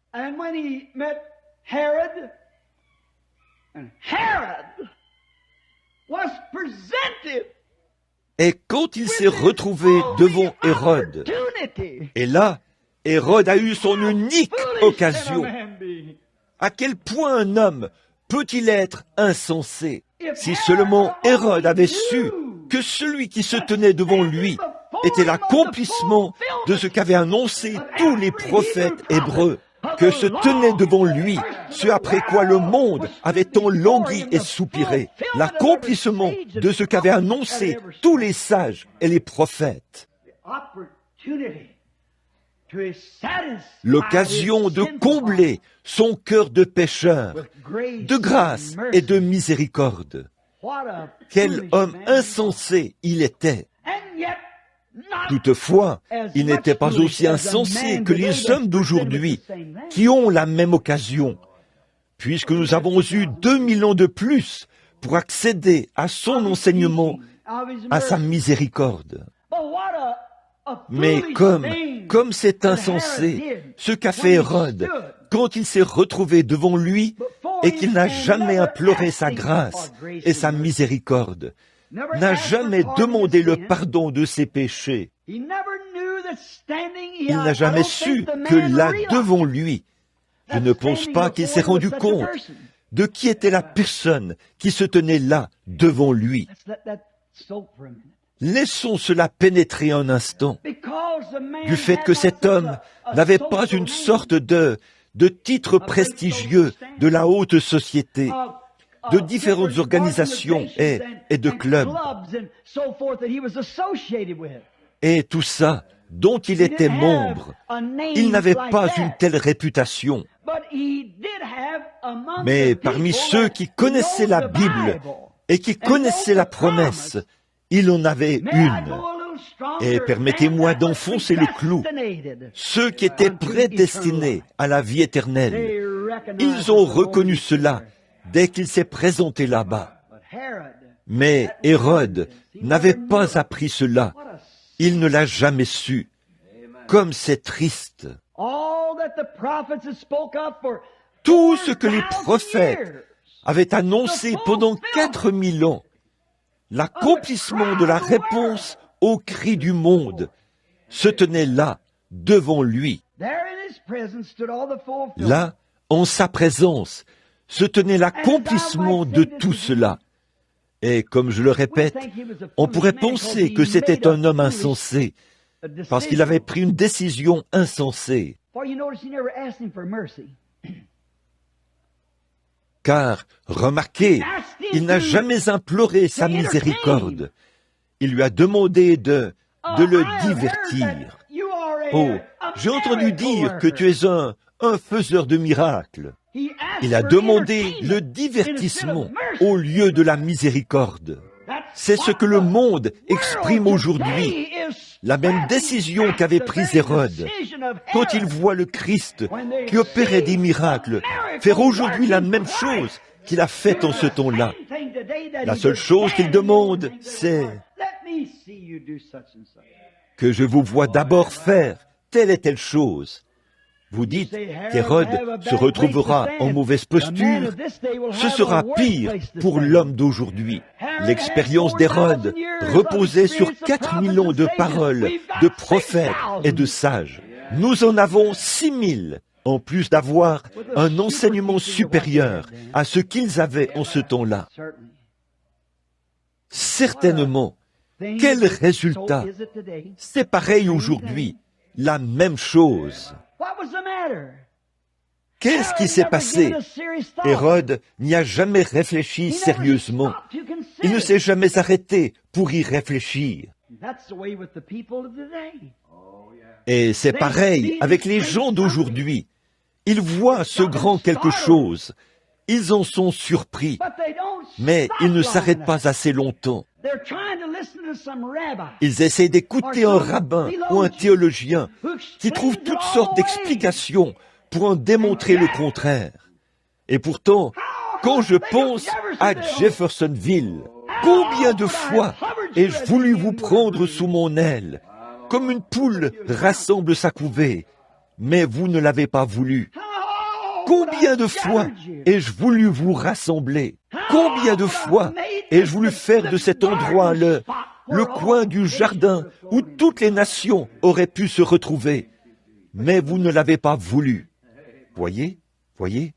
Et quand il s'est retrouvé devant Hérode, et là, Hérode a eu son unique occasion. À quel point un homme peut-il être insensé? Si seulement Hérode avait su que celui qui se tenait devant lui était l'accomplissement de ce qu'avaient annoncé tous les prophètes hébreux, que se tenait devant lui, ce après quoi le monde avait tant langui et soupiré, l'accomplissement de ce qu'avaient annoncé tous les sages et les prophètes. L'occasion de combler son cœur de pécheur, de grâce et de miséricorde. Quel homme insensé il était! Toutefois, il n'était pas aussi insensé que les hommes d'aujourd'hui qui ont la même occasion, puisque nous avons eu 2000 ans de plus pour accéder à son enseignement, à sa miséricorde. Mais comme c'est insensé, ce qu'a fait Hérode, quand il s'est retrouvé devant lui et qu'il n'a jamais imploré sa grâce et sa miséricorde, n'a jamais demandé le pardon de ses péchés. Il n'a jamais su que là devant lui, je ne pense pas qu'il s'est rendu compte de qui était la personne qui se tenait là devant lui. Laissons cela pénétrer un instant, du fait que cet homme n'avait pas une sorte de titre prestigieux de la haute société, de différentes organisations et de clubs, et tout ça dont il était membre. Il n'avait pas une telle réputation. Mais parmi ceux qui connaissaient la Bible et qui connaissaient la promesse, il en avait une. Et permettez-moi d'enfoncer le clou. Ceux qui étaient prédestinés à la vie éternelle, ils ont reconnu cela dès qu'il s'est présenté là-bas. Mais Hérode n'avait pas appris cela. Il ne l'a jamais su. Comme c'est triste. Tout ce que les prophètes avaient annoncé pendant 4000 ans, l'accomplissement de la réponse aux cris du monde, se tenait là, devant lui. Là, en sa présence, se tenait l'accomplissement de tout cela. Et comme je le répète, on pourrait penser que c'était un homme insensé, parce qu'il avait pris une décision insensée. Car, remarquez, il n'a jamais imploré sa miséricorde. Il lui a demandé de le divertir. Oh, j'ai entendu dire que tu es un faiseur de miracles. Il a demandé le divertissement au lieu de la miséricorde. C'est ce que le monde exprime aujourd'hui. La même décision qu'avait prise Hérode. Quand il voit le Christ qui opérait des miracles, faire aujourd'hui la même chose qu'il a faite en ce temps-là. La seule chose qu'il demande, c'est que je vous vois d'abord faire telle et telle chose. Vous dites qu'Hérode se retrouvera en mauvaise posture. Ce sera pire pour l'homme d'aujourd'hui. L'expérience d'Hérode reposait sur 4000 ans de paroles, de prophètes et de sages. Nous en avons 6000, en plus d'avoir un enseignement supérieur à ce qu'ils avaient en ce temps-là. Certainement, quel résultat! C'est pareil aujourd'hui, la même chose. Qu'est-ce qui s'est passé? Hérode n'y a jamais réfléchi sérieusement. Il ne s'est jamais arrêté pour y réfléchir. Et c'est pareil avec les gens d'aujourd'hui. Ils voient ce grand quelque chose. Ils en sont surpris. Mais ils ne s'arrêtent pas assez longtemps. Ils essaient d'écouter un rabbin ou un théologien qui trouve toutes sortes d'explications pour en démontrer le contraire. Et pourtant, quand je pense à Jeffersonville, combien de fois ai-je voulu vous prendre sous mon aile, comme une poule rassemble sa couvée, mais vous ne l'avez pas voulu. Combien de fois ai-je voulu vous rassembler? Combien de fois ai-je voulu faire de cet endroit le coin du jardin où toutes les nations auraient pu se retrouver? Mais vous ne l'avez pas voulu. Voyez? Voyez?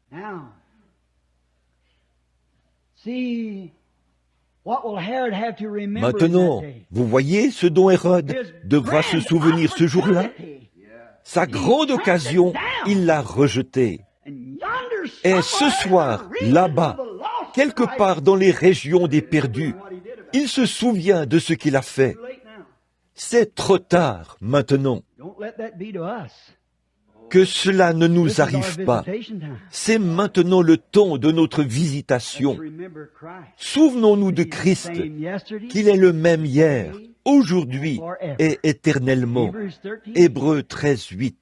Maintenant, vous voyez ce dont Hérode devra se souvenir ce jour-là? Sa grande occasion, il l'a rejetée. Et ce soir, là-bas, quelque part dans les régions des perdus, il se souvient de ce qu'il a fait. C'est trop tard maintenant. Que cela ne nous arrive pas. C'est maintenant le temps de notre visitation. Souvenons-nous de Christ, qu'il est le même hier, aujourd'hui et éternellement. Hébreux 13:8.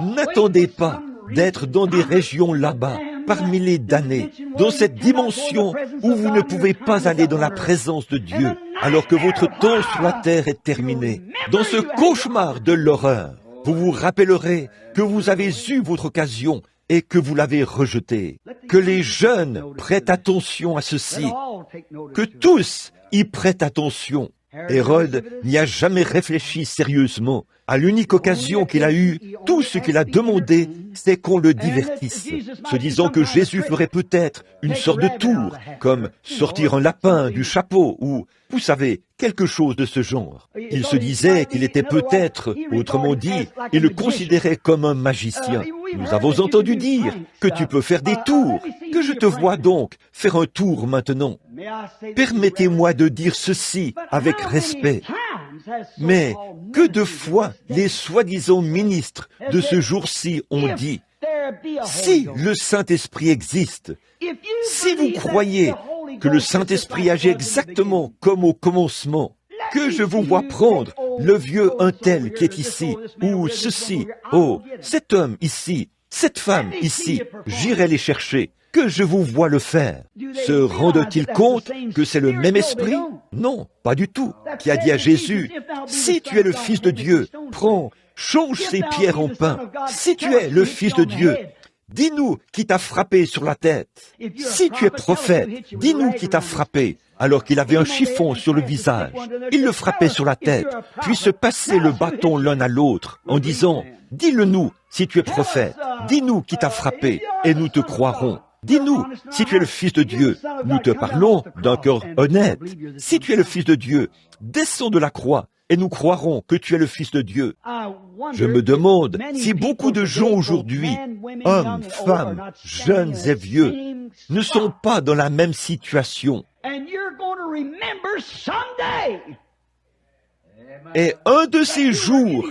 N'attendez pas d'être dans des régions là-bas, par milliers d'années, dans cette dimension où vous ne pouvez pas aller dans la présence de Dieu, alors que votre temps sur la terre est terminé. Dans ce cauchemar de l'horreur, vous vous rappellerez que vous avez eu votre occasion et que vous l'avez rejetée. Que les jeunes prêtent attention à ceci, que tous y prêtent attention. Hérode n'y a jamais réfléchi sérieusement. À l'unique occasion qu'il a eue, tout ce qu'il a demandé, c'est qu'on le divertisse, se disant que Jésus ferait peut-être une sorte de tour, comme sortir un lapin du chapeau, ou, vous savez, quelque chose de ce genre. Il se disait qu'il était peut-être, autrement dit, il le considérait comme un magicien. Nous avons entendu dire que tu peux faire des tours, que je te vois donc faire un tour maintenant. Permettez-moi de dire ceci avec respect. Mais que de fois les soi-disant ministres de ce jour-ci ont dit, si le Saint-Esprit existe, si vous croyez que le Saint-Esprit agit exactement comme au commencement, que je vous vois prendre le vieux un tel qui est ici, ou ceci, oh, cet homme ici, cette femme ici, j'irai les chercher, que je vous vois le faire. Se rendent-ils compte que c'est le même esprit? Non, pas du tout. Qui a dit à Jésus, si tu es le Fils de Dieu, prends, change ces pierres en pain. Si tu es le Fils de Dieu, dis-nous qui t'a frappé sur la tête. Si tu es prophète, dis-nous qui t'a frappé. Alors qu'il avait un chiffon sur le visage, il le frappait sur la tête, puis se passait le bâton l'un à l'autre, en disant, dis-le-nous si tu es prophète, dis-nous qui t'a frappé, et nous te croirons. Dis-nous, si tu es le Fils de Dieu, nous te parlons d'un cœur honnête. Si tu es le Fils de Dieu, descends de la croix, et nous croirons que tu es le Fils de Dieu. Je me demande si beaucoup de gens aujourd'hui, hommes, femmes, jeunes et vieux, ne sont pas dans la même situation. Et un de ces jours,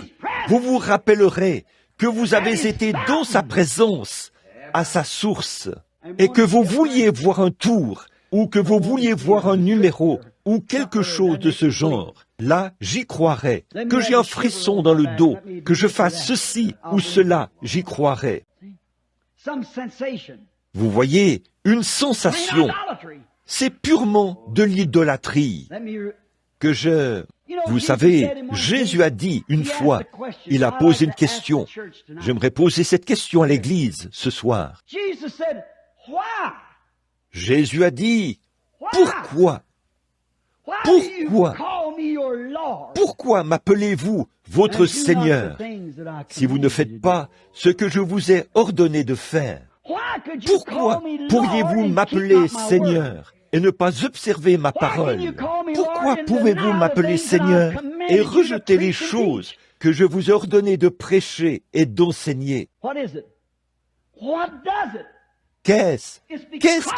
vous vous rappellerez que vous avez été dans sa présence, à sa source, et que vous vouliez voir un tour, ou que vous vouliez voir un numéro, ou quelque chose de ce genre. Là, j'y croirais. Que j'ai un frisson dans le dos, que je fasse ceci ou cela, j'y croirais. Vous voyez, une sensation. C'est purement de l'idolâtrie. Que je Vous savez, Jésus a dit une fois, il a posé une question. J'aimerais poser cette question à l'Église ce soir. Jésus a dit, pourquoi? Pourquoi? Pourquoi m'appelez-vous votre Seigneur si vous ne faites pas ce que je vous ai ordonné de faire? Pourquoi pourriez-vous m'appeler Seigneur et ne pas observer ma parole? Pourquoi pouvez-vous m'appeler Seigneur et rejeter les choses que je vous ai ordonné de prêcher et d'enseigner? Qu'est-ce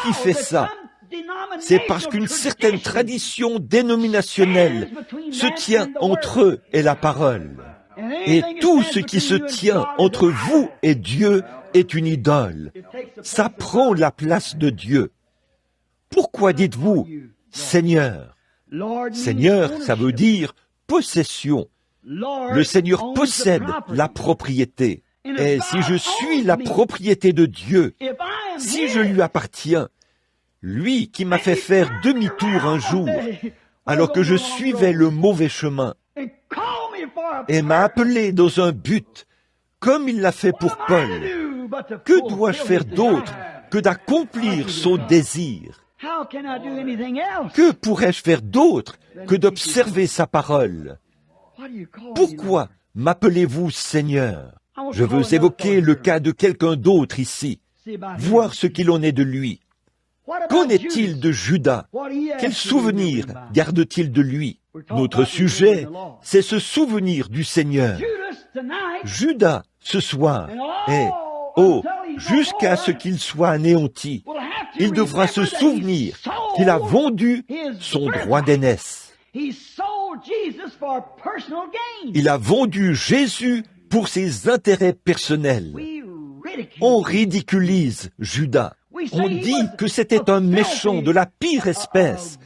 qui fait ça? C'est parce qu'une certaine tradition dénominationnelle se tient entre eux et la parole. Et tout ce qui se tient entre vous et Dieu est une idole. Ça prend la place de Dieu. Pourquoi dites-vous Seigneur? Seigneur, ça veut dire possession. Le Seigneur possède la propriété. Et si je suis la propriété de Dieu, si je lui appartiens, lui qui m'a fait faire demi-tour un jour, alors que je suivais le mauvais chemin, et m'a appelé dans un but, comme il l'a fait pour Paul, que dois-je faire d'autre que d'accomplir son désir? Que pourrais-je faire d'autre que d'observer sa parole? Pourquoi m'appelez-vous Seigneur? Je veux évoquer le cas de quelqu'un d'autre ici, voir ce qu'il en est de lui. Qu'en est-il de Judas? Quel souvenir garde-t-il de lui? Notre sujet, c'est ce souvenir du Seigneur. Judas, ce soir, est, jusqu'à ce qu'il soit anéanti, il devra se souvenir qu'il a vendu son droit d'aînesse. Il a vendu Jésus pour ses intérêts personnels. On ridiculise Judas. On dit que c'était un méchant de la pire espèce,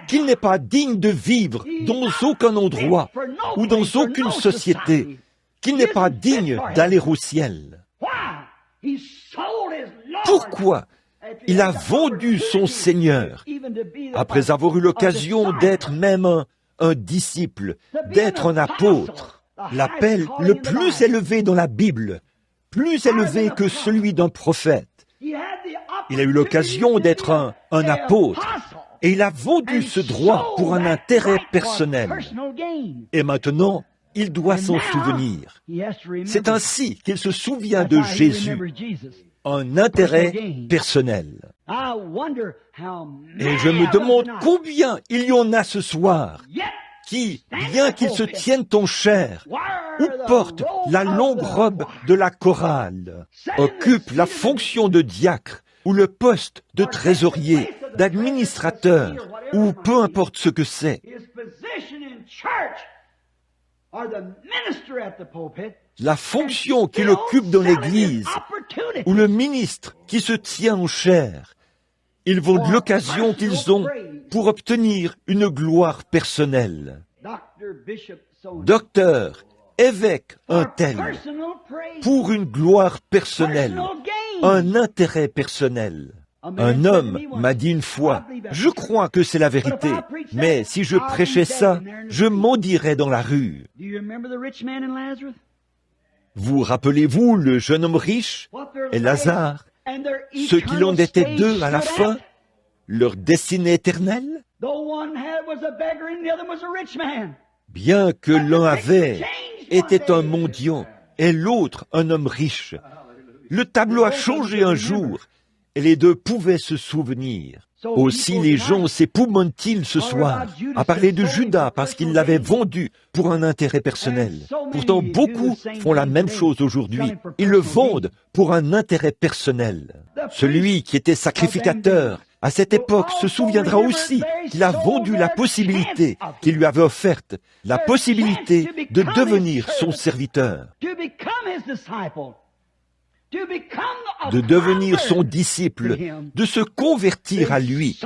qu'il n'est pas digne de vivre dans aucun endroit ou dans aucune société, qu'il n'est pas digne d'aller au ciel. Pourquoi il a vendu son Seigneur après avoir eu l'occasion d'être même un disciple, d'être un apôtre, l'appel le plus élevé dans la Bible, plus élevé que celui d'un prophète. Il a eu l'occasion d'être un apôtre et il a vendu ce droit pour un intérêt personnel. Et maintenant, il doit s'en souvenir. C'est ainsi qu'il se souvient de Jésus, un intérêt personnel. Et je me demande combien il y en a ce soir qui, bien qu'ils se tiennent en chair, ou portent la longue robe de la chorale, occupent la fonction de diacre, ou le poste de trésorier, d'administrateur, ou peu importe ce que c'est. La fonction qu'il occupe dans l'Église, ou le ministre qui se tient en chair, ils vendent l'occasion qu'ils ont pour obtenir une gloire personnelle. Docteur, évêque, un tel, pour une gloire personnelle, un intérêt personnel. Un homme m'a dit une fois, je crois que c'est la vérité, mais si je prêchais ça, je maudirais dans la rue. Vous rappelez-vous le jeune homme riche et Lazare, ce qu'il en était d'eux à la fin, leur destinée éternelle? Bien que l'un avait, était un mendiant, et l'autre un homme riche. Le tableau a changé un jour, et les deux pouvaient se souvenir. Aussi les gens s'époumontent-ils ce soir à parler de Judas parce qu'il l'avait vendu pour un intérêt personnel. Pourtant, beaucoup font la même chose aujourd'hui. Ils le vendent pour un intérêt personnel. Celui qui était sacrificateur à cette époque se souviendra aussi qu'il a vendu la possibilité qu'il lui avait offerte, la possibilité de devenir son serviteur, de devenir son disciple, de se convertir à lui.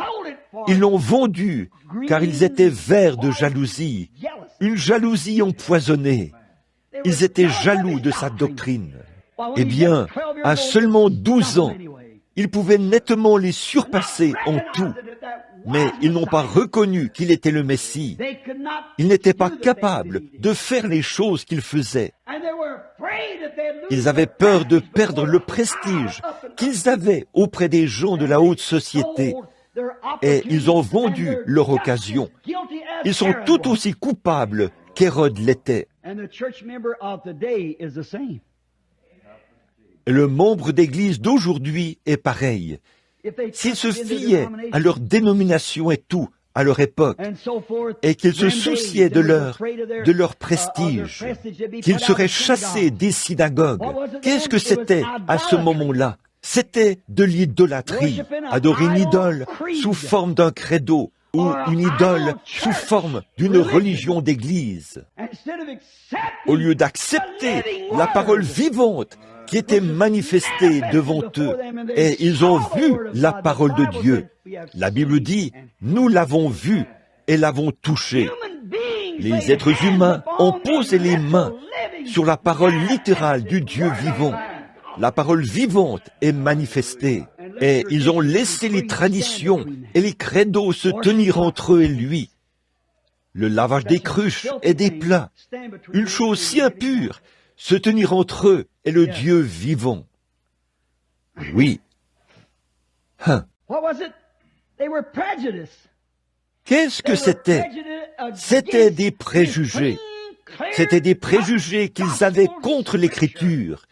Ils l'ont vendu car ils étaient verts de jalousie, une jalousie empoisonnée. Ils étaient jaloux de sa doctrine. Eh bien, à seulement 12 ans, Ils pouvaient nettement les surpasser en tout, mais ils n'ont pas reconnu qu'il était le Messie. Ils n'étaient pas capables de faire les choses qu'il faisait. Ils avaient peur de perdre le prestige qu'ils avaient auprès des gens de la haute société, et ils ont vendu leur occasion. Ils sont tout aussi coupables qu'Hérode l'était. Le membre d'Église d'aujourd'hui est pareil. S'ils se fiaient à leur dénomination et tout, à leur époque, et qu'ils se souciaient de leur prestige, qu'ils seraient chassés des synagogues, qu'est-ce que c'était à ce moment-là? C'était de l'idolâtrie, adorer une idole sous forme d'un credo, ou une idole sous forme d'une religion d'église. Au lieu d'accepter la parole vivante qui était manifestée devant eux, et ils ont vu la parole de Dieu. La Bible dit, nous l'avons vue et l'avons touchée. Les êtres humains ont posé les mains sur la parole littérale du Dieu vivant. La parole vivante est manifestée, et ils ont laissé les traditions et les credos se tenir entre eux et lui. Le lavage des cruches et des plats, une chose si impure, se tenir entre eux et le Dieu vivant. Oui. Qu'est-ce que c'était? C'était des préjugés. C'était des préjugés qu'ils avaient contre l'Écriture.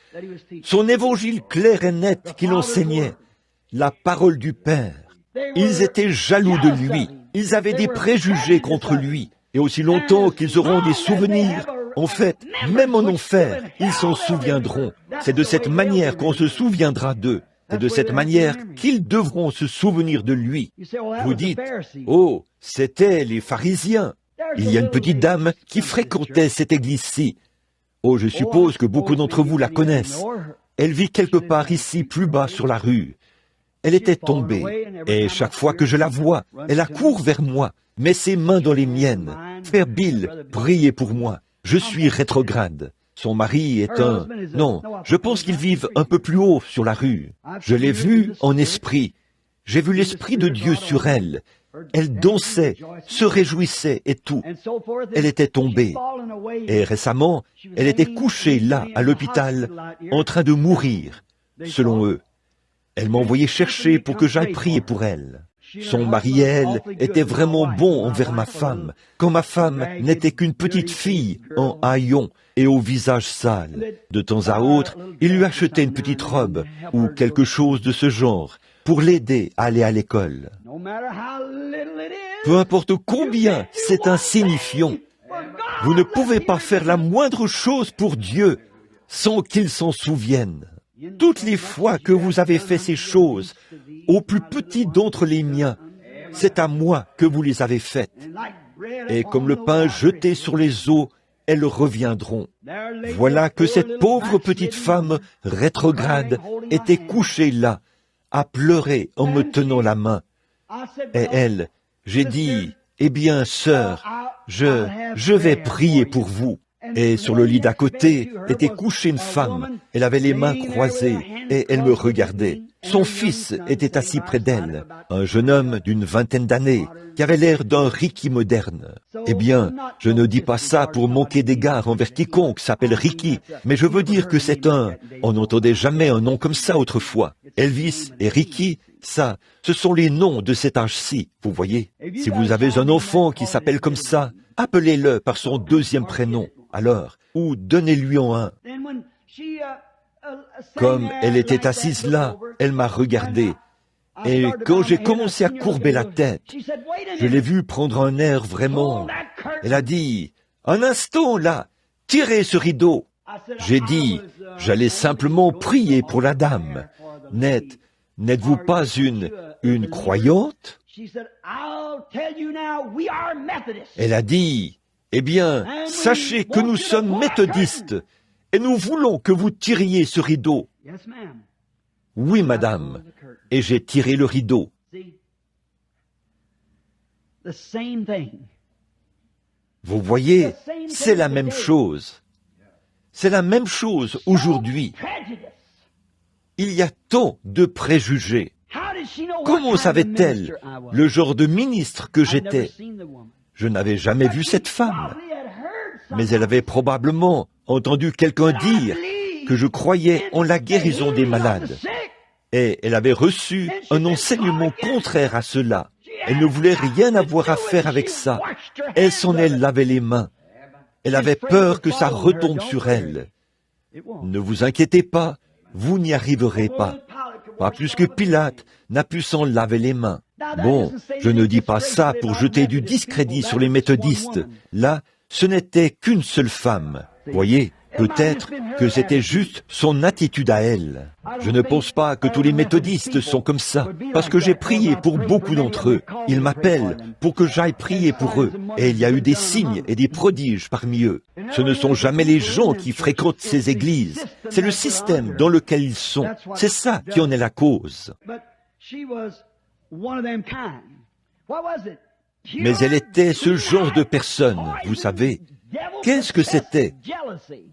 Son évangile clair et net qu'il enseignait, la parole du Père. Ils étaient jaloux de lui. Ils avaient des préjugés contre lui. Et aussi longtemps qu'ils auront des souvenirs, en fait, même en enfer, ils s'en souviendront. C'est de cette manière qu'on se souviendra d'eux. C'est de cette manière qu'ils devront se souvenir de lui. Vous dites, oh, c'était les pharisiens. Il y a une petite dame qui fréquentait cette église-ci. Oh, je suppose que beaucoup d'entre vous la connaissent. Elle vit quelque part ici, plus bas sur la rue. Elle était tombée, et chaque fois que je la vois, elle accourt vers moi, met ses mains dans les miennes. Frère Bill, priez pour moi. Je suis rétrograde. Son mari est un... Non, je pense qu'ils vivent un peu plus haut sur la rue. Je l'ai vue en esprit. J'ai vu l'Esprit de Dieu sur elle. Elle dansait, se réjouissait et tout. Elle était tombée. Et récemment, elle était couchée là, à l'hôpital, en train de mourir, selon eux. Elle m'a envoyé chercher pour que j'aille prier pour elle. Son mari et elle étaient vraiment bons envers ma femme, quand ma femme n'était qu'une petite fille en haillons et au visage sale. De temps à autre, il lui achetait une petite robe ou quelque chose de ce genre pour l'aider à aller à l'école. Peu importe combien c'est insignifiant, vous ne pouvez pas faire la moindre chose pour Dieu sans qu'il s'en souvienne. Toutes les fois que vous avez fait ces choses, au plus petit d'entre les miens, c'est à moi que vous les avez faites. Et comme le pain jeté sur les eaux, elles reviendront. Voilà que cette pauvre petite femme rétrograde était couchée là, à pleurer en me tenant la main. Et elle, j'ai dit, eh bien, sœur, je vais prier pour vous. Et sur le lit d'à côté était couchée une femme. Elle avait les mains croisées et elle me regardait. Son fils était assis près d'elle, un jeune homme d'une vingtaine d'années, qui avait l'air d'un Ricky moderne. Eh bien, je ne dis pas ça pour manquer d'égard envers quiconque s'appelle Ricky, mais je veux dire que c'est on n'entendait jamais un nom comme ça autrefois. Elvis et Ricky, ça, ce sont les noms de cet âge-ci, vous voyez. Si vous avez un enfant qui s'appelle comme ça, appelez-le par son deuxième prénom, alors, ou donnez-lui en un. Comme elle était assise là, elle m'a regardé. Et quand j'ai commencé à courber la tête, je l'ai vue prendre un air vraiment... Elle a dit, « Un instant, là, tirez ce rideau. » J'ai dit, « J'allais simplement prier pour la dame. N'êtes-vous pas une croyante ?» Elle a dit, « Eh bien, sachez que nous sommes méthodistes et nous voulons que vous tiriez ce rideau. » Oui, madame. Et j'ai tiré le rideau. Vous voyez, c'est la même chose. C'est la même chose aujourd'hui. Il y a tant de préjugés. Comment savait-elle le genre de ministre que j'étais? Je n'avais jamais vu cette femme. Mais elle avait probablement entendu quelqu'un dire que je croyais en la guérison des malades. Et elle avait reçu un enseignement contraire à cela. Elle ne voulait rien avoir à faire avec ça. Elle s'en est lavé les mains. Elle avait peur que ça retombe sur elle. Ne vous inquiétez pas, vous n'y arriverez pas. Pas plus que Pilate n'a pu s'en laver les mains. Bon, je ne dis pas ça pour jeter du discrédit sur les méthodistes. Là, ce n'était qu'une seule femme. Voyez, peut-être que c'était juste son attitude à elle. Je ne pense pas que tous les méthodistes sont comme ça, parce que j'ai prié pour beaucoup d'entre eux. Ils m'appellent pour que j'aille prier pour eux, et il y a eu des signes et des prodiges parmi eux. Ce ne sont jamais les gens qui fréquentent ces églises, c'est le système dans lequel ils sont. C'est ça qui en est la cause. Mais elle était ce genre de personne, vous savez. Qu'est-ce que c'était?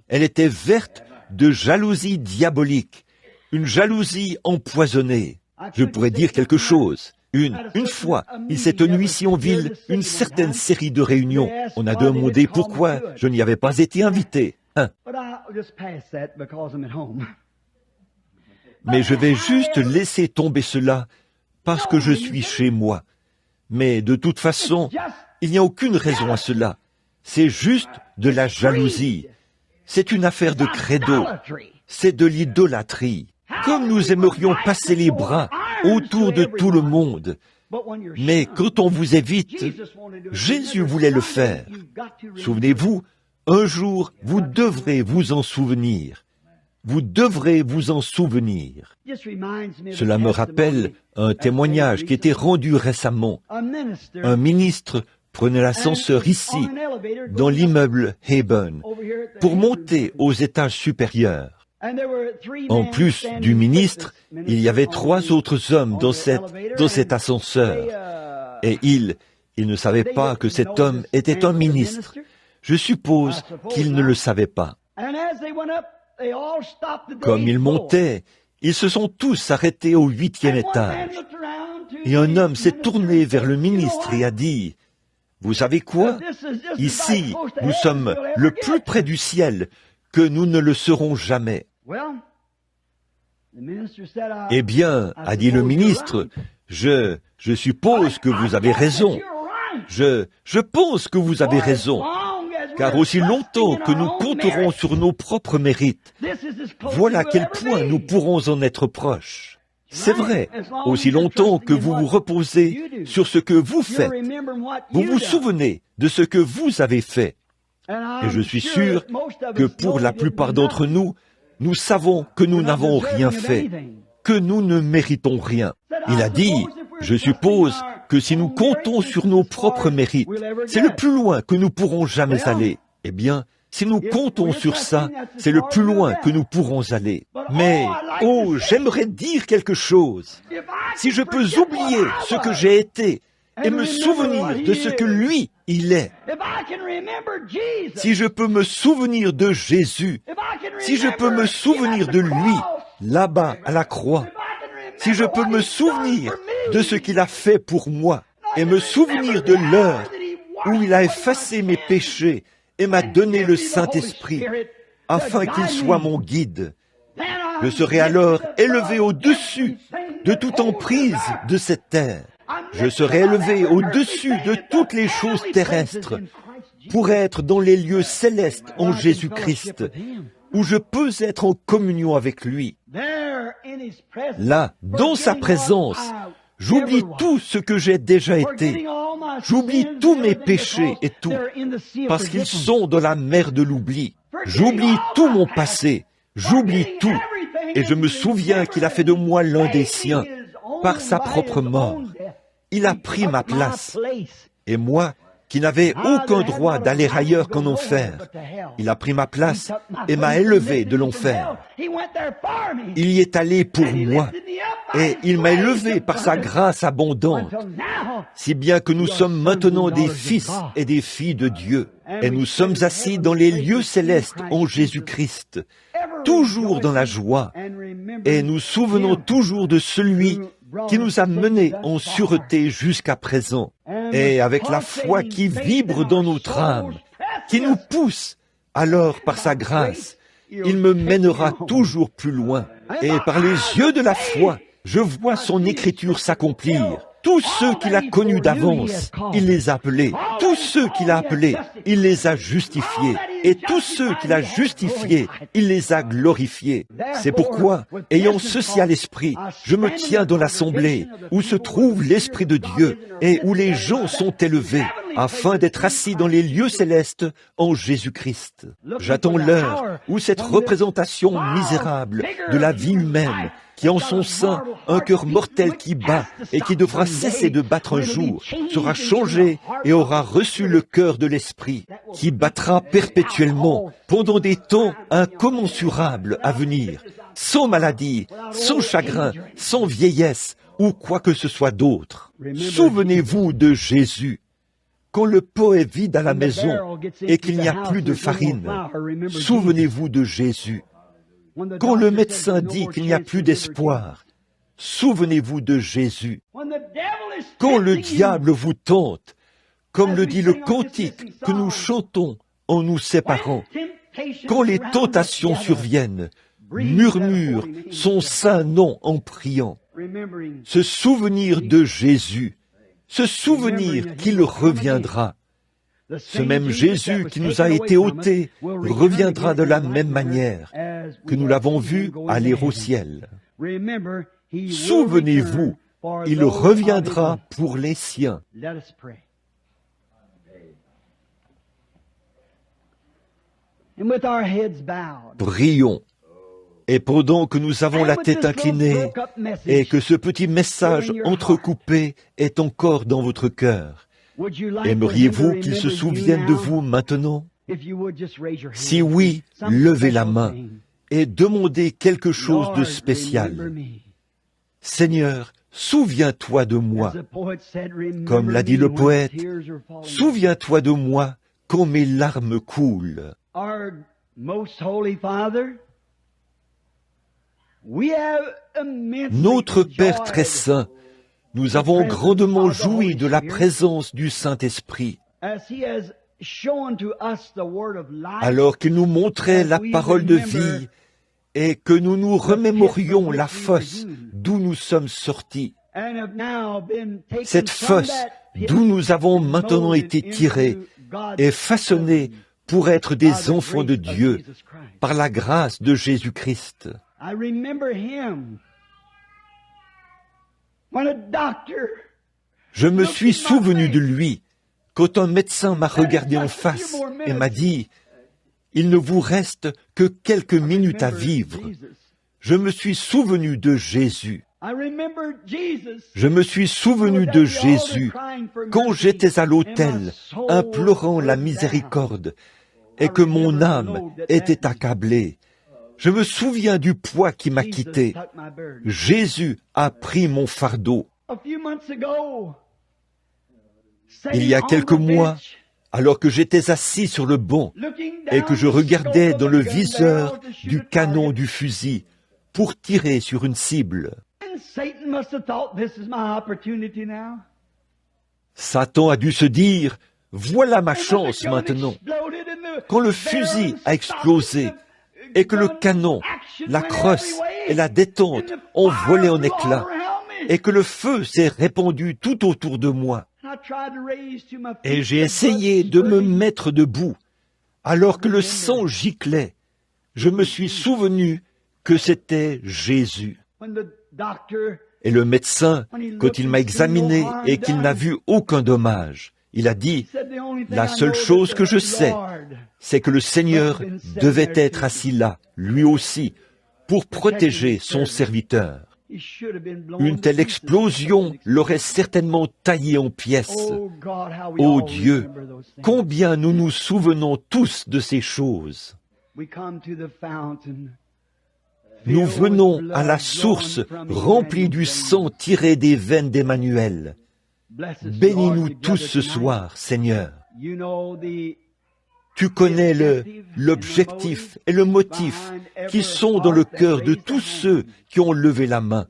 Elle était verte de jalousie diabolique, une jalousie empoisonnée. Je pourrais dire quelque chose. Une fois, il s'est tenu ici en ville une certaine série de réunions. On a demandé pourquoi je n'y avais pas été invité. Mais je vais juste laisser tomber cela parce que je suis chez moi. Mais de toute façon, il n'y a aucune raison à cela. C'est juste de la jalousie. C'est une affaire de credo. C'est de l'idolâtrie. Comme nous aimerions passer les bras autour de tout le monde. Mais quand on vous évite, Jésus voulait le faire. Souvenez-vous, un jour, vous devrez vous en souvenir. Vous devrez vous en souvenir. Cela me rappelle un témoignage qui était rendu récemment. Un ministre prenait l'ascenseur ici, dans l'immeuble Hayburn, pour monter aux étages supérieurs. En plus du ministre, il y avait 3 autres hommes dans cet ascenseur. Et il ne savait pas que cet homme était un ministre. Je suppose qu'il ne le savait pas. Comme ils montaient, ils se sont tous arrêtés au 8e étage. Et un homme s'est tourné vers le ministre et a dit, « Vous savez quoi? Ici, nous sommes le plus près du ciel que nous ne le serons jamais. » Eh bien, a dit le ministre, je suppose que vous avez raison. Je pense que vous avez raison. Car aussi longtemps que nous compterons sur nos propres mérites, voilà à quel point nous pourrons en être proches. C'est vrai, aussi longtemps que vous vous reposez sur ce que vous faites, vous vous souvenez de ce que vous avez fait. Et je suis sûr que pour la plupart d'entre nous, nous savons que nous n'avons rien fait, que nous ne méritons rien. Il a dit, je suppose que si nous comptons sur nos propres mérites, c'est le plus loin que nous pourrons jamais aller. Eh bien, si nous comptons sur ça, c'est le plus loin que nous pourrons aller. Mais, oh, j'aimerais dire quelque chose. Si je peux oublier ce que j'ai été et me souvenir de ce que lui, il est. Si je peux me souvenir de Jésus, si je peux me souvenir de lui, là-bas à la croix, si je peux me souvenir de ce qu'il a fait pour moi et me souvenir de l'heure où il a effacé mes péchés et m'a donné le Saint-Esprit afin qu'il soit mon guide, je serai alors élevé au-dessus de toute emprise de cette terre. Je serai élevé au-dessus de toutes les choses terrestres pour être dans les lieux célestes en Jésus-Christ, où je peux être en communion avec lui. Là, dans sa présence, j'oublie tout ce que j'ai déjà été. J'oublie tous mes péchés et tout, parce qu'ils sont dans la mer de l'oubli. J'oublie tout mon passé, j'oublie tout, et je me souviens qu'il a fait de moi l'un des siens, par sa propre mort. Il a pris ma place. Et moi, qui n'avais aucun droit d'aller ailleurs qu'en enfer, il a pris ma place et m'a élevé de l'enfer. Il y est allé pour moi, et il m'a élevé par sa grâce abondante, si bien que nous sommes maintenant des fils et des filles de Dieu, et nous sommes assis dans les lieux célestes en Jésus-Christ, toujours dans la joie, et nous souvenons toujours de celui qui nous a menés en sûreté jusqu'à présent, et avec la foi qui vibre dans notre âme, qui nous pousse, alors par sa grâce, il me mènera toujours plus loin. Et par les yeux de la foi, je vois son écriture s'accomplir. Tous ceux qu'il a connus d'avance, il les a appelés. Tous ceux qu'il a appelés, il les a justifiés. Et tous ceux qu'il a justifiés, il les a glorifiés. C'est pourquoi, ayant ceci à l'esprit, je me tiens dans l'assemblée où se trouve l'Esprit de Dieu et où les gens sont élevés, afin d'être assis dans les lieux célestes en Jésus-Christ. J'attends l'heure où cette représentation misérable de la vie humaine, qui en son sein un cœur mortel qui bat et qui devra cesser de battre un jour, sera changé et aura reçu le cœur de l'Esprit, qui battra perpétuellement pendant des temps incommensurables à venir, sans maladie, sans chagrin, sans vieillesse ou quoi que ce soit d'autre. Souvenez-vous de Jésus. Quand le pot est vide à la maison et qu'il n'y a plus de farine, souvenez-vous de Jésus. Quand le médecin dit qu'il n'y a plus d'espoir, souvenez-vous de Jésus. Quand le diable vous tente, comme le dit le cantique que nous chantons en nous séparant, quand les tentations surviennent, murmure son saint nom en priant. Se souvenir de Jésus, se souvenir qu'il reviendra. Ce même Jésus qui nous a été ôté reviendra de la même manière que nous l'avons vu aller au ciel. Souvenez-vous, il reviendra pour les siens. Prions. Et pendant que nous avons la tête inclinée et que ce petit message entrecoupé est encore dans votre cœur, aimeriez-vous qu'il se souvienne de vous maintenant? Si oui, levez la main et demandez quelque chose de spécial. Seigneur, souviens-toi de moi. Comme l'a dit le poète, souviens-toi de moi quand mes larmes coulent. Notre Père très saint, nous avons grandement joui de la présence du Saint-Esprit, alors qu'il nous montrait la parole de vie et que nous nous remémorions la fosse d'où nous sommes sortis. Cette fosse d'où nous avons maintenant été tirés et façonnés pour être des enfants de Dieu par la grâce de Jésus-Christ. Je me suis souvenu de lui quand un médecin m'a regardé en face et m'a dit « Il ne vous reste que quelques minutes à vivre ». Je me suis souvenu de Jésus. Je me suis souvenu de Jésus quand j'étais à l'autel, implorant la miséricorde, et que mon âme était accablée. Je me souviens du poids qui m'a quitté. Jésus a pris mon fardeau. Il y a quelques mois, alors que j'étais assis sur le banc et que je regardais dans le viseur du canon du fusil pour tirer sur une cible, Satan a dû se dire, voilà ma chance maintenant. Quand le fusil a explosé et que le canon, la crosse et la détente ont volé en éclats et que le feu s'est répandu tout autour de moi, et j'ai essayé de me mettre debout alors que le sang giclait, je me suis souvenu que c'était Jésus. Et le médecin, quand il m'a examiné et qu'il n'a vu aucun dommage, il a dit, la seule chose que je sais, c'est que le Seigneur devait être assis là, lui aussi, pour protéger son serviteur. Une telle explosion l'aurait certainement taillé en pièces. Ô Dieu, combien nous nous souvenons tous de ces choses. Nous venons à la source remplie du sang tiré des veines d'Emmanuel. Bénis-nous tous ce soir, Seigneur. Tu connais l'objectif et le motif qui sont dans le cœur de tous ceux qui ont levé la main.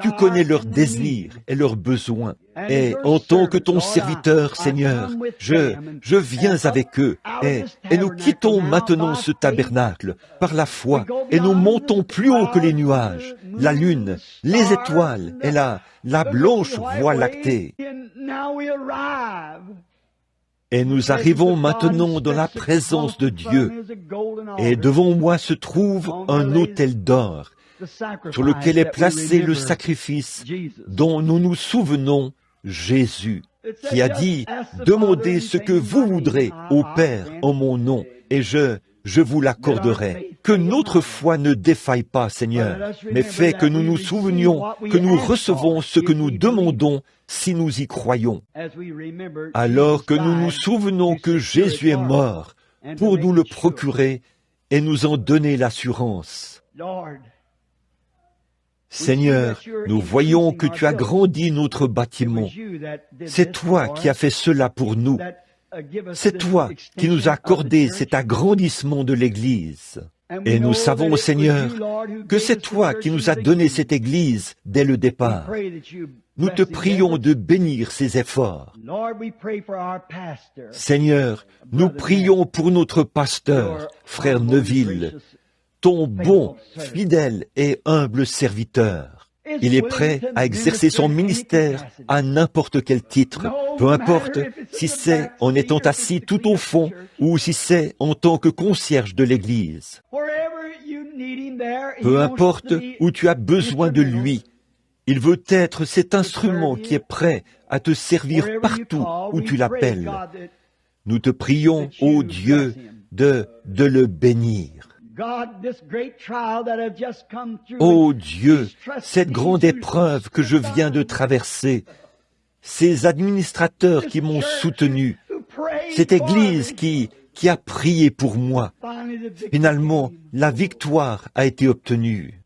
Tu connais leurs désirs et leurs besoins. Et en tant que ton serviteur, Seigneur, je viens avec eux et nous quittons maintenant ce tabernacle par la foi et nous montons plus haut que les nuages, la lune, les étoiles et la blanche voie lactée. Et nous arrivons maintenant dans la présence de Dieu. Et devant moi se trouve un autel d'or sur lequel est placé le sacrifice dont nous nous souvenons, Jésus, qui a dit « Demandez ce que vous voudrez au Père en mon nom, et je vous l'accorderai. » Que notre foi ne défaille pas, Seigneur, mais fais que nous nous souvenions que nous recevons ce que nous demandons si nous y croyons. Alors que nous nous souvenons que Jésus est mort pour nous le procurer et nous en donner l'assurance. Seigneur, nous voyons que tu as grandi notre bâtiment. C'est toi qui as fait cela pour nous. C'est toi qui nous as accordé cet agrandissement de l'Église. Et nous savons, Seigneur, que c'est toi qui nous as donné cette Église dès le départ. Nous te prions de bénir ces efforts. Seigneur, nous prions pour notre pasteur, frère Neville, ton bon, fidèle et humble serviteur. Il est prêt à exercer son ministère à n'importe quel titre, peu importe si c'est en étant assis tout au fond ou si c'est en tant que concierge de l'Église. Peu importe où tu as besoin de lui, il veut être cet instrument qui est prêt à te servir partout où tu l'appelles. Nous te prions, ô Dieu, de le bénir. Ô Dieu, cette grande épreuve que je viens de traverser, ces administrateurs qui m'ont soutenu, cette Église qui a prié pour moi, finalement, la victoire a été obtenue.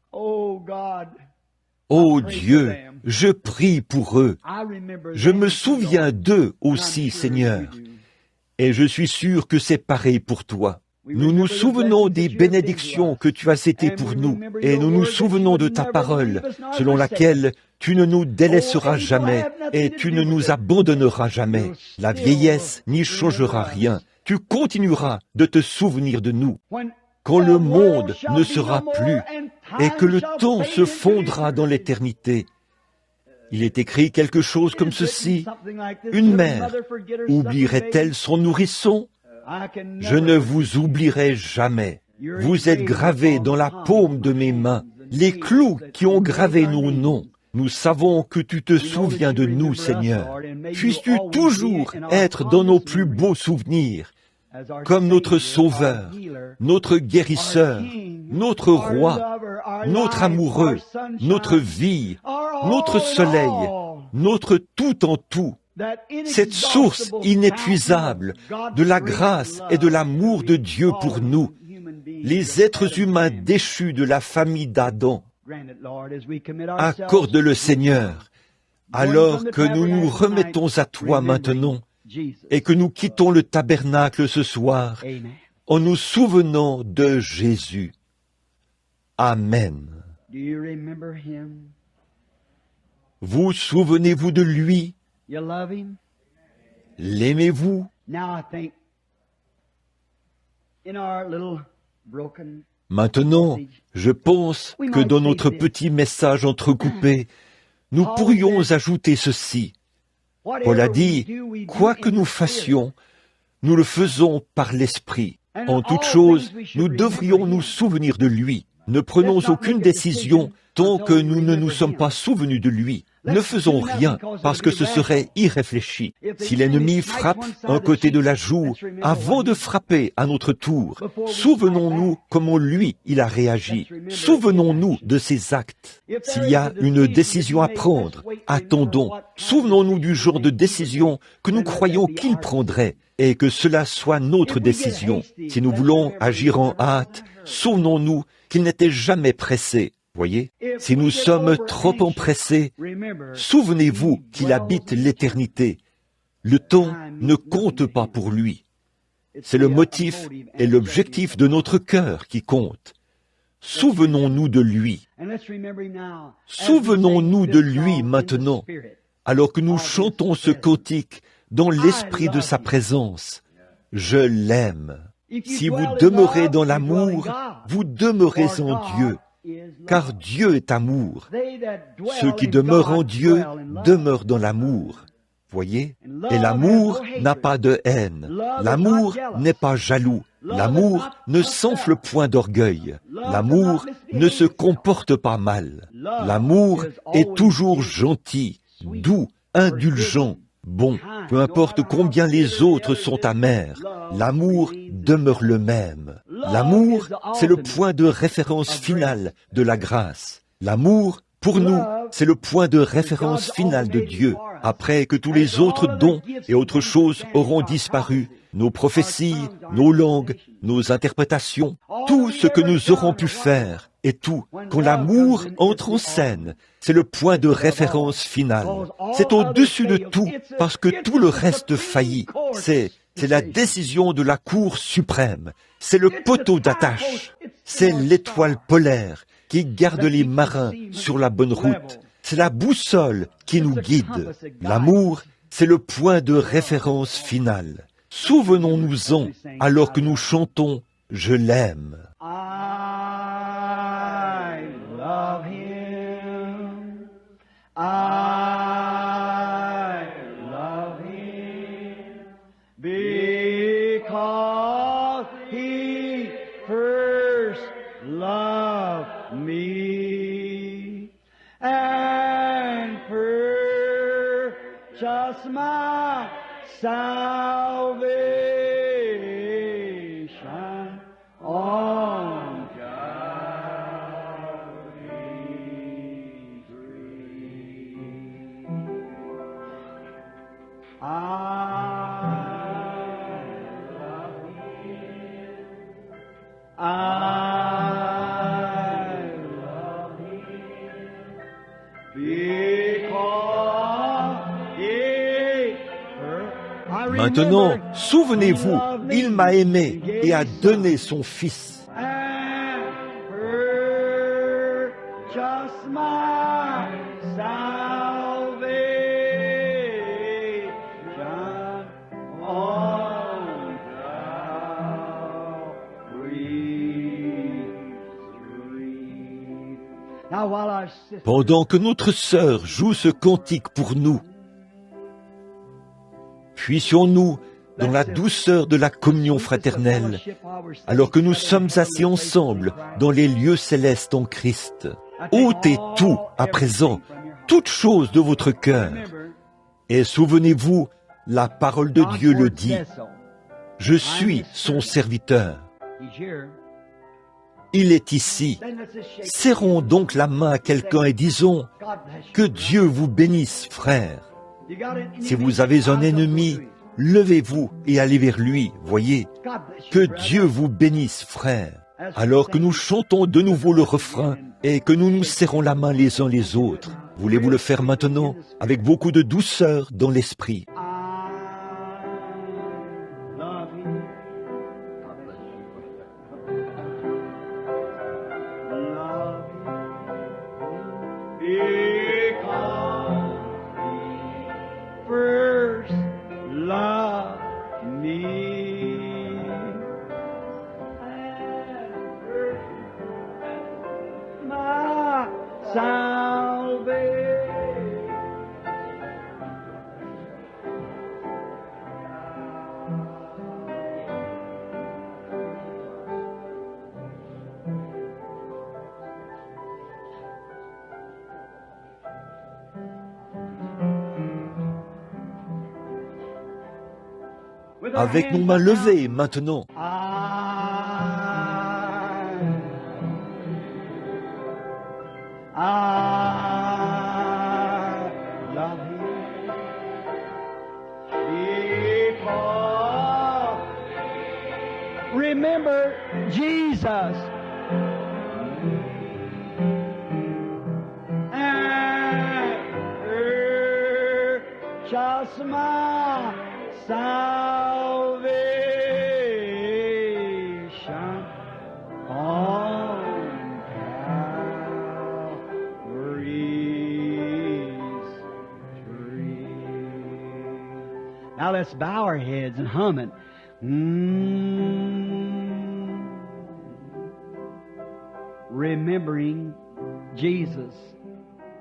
Ô Dieu, je prie pour eux. Je me souviens d'eux aussi, Seigneur, et je suis sûr que c'est pareil pour toi. Nous nous souvenons des bénédictions que tu as été pour nous, et nous nous souvenons de ta parole, selon laquelle tu ne nous délaisseras jamais, et tu ne nous abandonneras jamais. La vieillesse n'y changera rien. Tu continueras de te souvenir de nous. Quand le monde ne sera plus, et que le temps se fondra dans l'éternité. Il est écrit quelque chose comme ceci. Une mère oublierait-elle son nourrisson? Je ne vous oublierai jamais. Vous êtes gravés dans la paume de mes mains, les clous qui ont gravé nos noms. Nous savons que tu te souviens de nous, Seigneur. Puisses-tu toujours être dans nos plus beaux souvenirs, comme notre Sauveur, notre Guérisseur, notre Roi, notre Amoureux, notre vie, notre Soleil, notre tout en tout. Cette source inépuisable de la grâce et de l'amour de Dieu pour nous, les êtres humains déchus de la famille d'Adam. Accorde-le, Seigneur, alors que nous nous remettons à toi maintenant et que nous quittons le tabernacle ce soir en nous souvenant de Jésus. Amen. Vous souvenez-vous de lui? L'aimez-vous? Maintenant, je pense que dans notre petit message entrecoupé, nous pourrions ajouter ceci. Paul a dit, quoi que nous fassions, nous le faisons par l'Esprit. En toute chose, nous devrions nous souvenir de lui. Ne prenons aucune décision tant que nous ne nous sommes pas souvenus de lui. Ne faisons rien parce que ce serait irréfléchi. Si l'ennemi frappe un côté de la joue, avant de frapper à notre tour, souvenons-nous comment lui, il a réagi. Souvenons-nous de ses actes. S'il y a une décision à prendre, attendons. Souvenons-nous du genre de décision que nous croyons qu'il prendrait et que cela soit notre décision. Si nous voulons agir en hâte, souvenons-nous qu'il n'était jamais pressé. Voyez, si nous sommes trop empressés, souvenez-vous qu'il habite l'éternité. Le temps ne compte pas pour lui. C'est le motif et l'objectif de notre cœur qui compte. Souvenons-nous de lui. Souvenons-nous de lui maintenant, alors que nous chantons ce cantique dans l'esprit de sa présence. Je l'aime. Si vous demeurez dans l'amour, vous demeurez en Dieu, car Dieu est amour. Ceux qui demeurent en Dieu demeurent dans l'amour. Voyez? Et l'amour n'a pas de haine. L'amour n'est pas jaloux. L'amour ne s'enfle point d'orgueil. L'amour ne se comporte pas mal. L'amour est toujours gentil, doux, indulgent, bon. Peu importe combien les autres sont amers, l'amour demeure le même. L'amour, c'est le point de référence final de la grâce. L'amour, pour nous, c'est le point de référence final de Dieu. Après que tous les autres dons et autres choses auront disparu, nos prophéties, nos langues, nos interprétations, tout ce que nous aurons pu faire et tout, quand l'amour entre en scène, c'est le point de référence final. C'est au-dessus de tout, parce que tout le reste faillit. C'est la décision de la Cour suprême. C'est le poteau d'attache. C'est l'étoile polaire qui garde les marins sur la bonne route. C'est la boussole qui nous guide. L'amour, c'est le point de référence final. Souvenons-nous-en alors que nous chantons « Je l'aime ». I love him. I love him because he first loved me and purchased my salvation on Calvary's tree. I love him. I love him because he first. Maintenant, souvenez-vous, il m'a aimé et a donné son Fils. Just my salvation on Calvary's tree. Now, while our sister Pendant que notre sœur joue ce cantique pour nous, puissions-nous, dans la douceur de la communion fraternelle, alors que nous sommes assis ensemble dans les lieux célestes en Christ, ôtez tout à présent, toute chose de votre cœur. Et souvenez-vous, la parole de Dieu le dit, « Je suis son serviteur. » Il est ici. Serrons donc la main à quelqu'un et disons, « Que Dieu vous bénisse, frère. » Si vous avez un ennemi, levez-vous et allez vers lui, voyez. Que Dieu vous bénisse, frère. Alors que nous chantons de nouveau le refrain et que nous nous serrons la main les uns les autres, voulez-vous le faire maintenant avec beaucoup de douceur dans l'esprit? Avec nos mains levées maintenant. I love him because remember Jesus and purchase my salvation let's bow our heads and hum it. Remembering Jesus.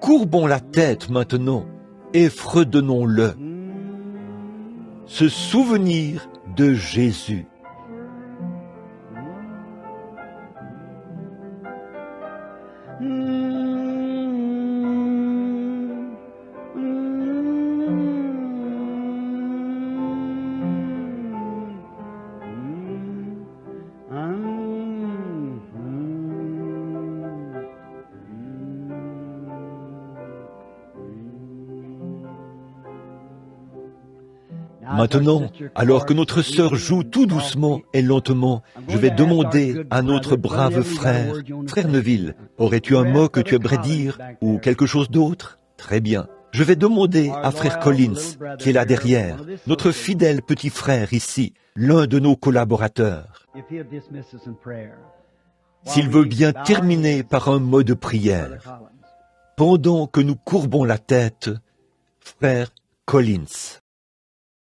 Courbons la tête maintenant et fredonnons-le. Se souvenir de Jésus. Maintenant, alors que notre sœur joue tout doucement et lentement, je vais demander à notre brave frère, frère Neville, aurais-tu un mot que tu aimerais dire ou quelque chose d'autre? Très bien. Je vais demander à frère Collins, qui est là derrière, notre fidèle petit frère ici, l'un de nos collaborateurs, s'il veut bien terminer par un mot de prière. Pendant que nous courbons la tête, frère Collins.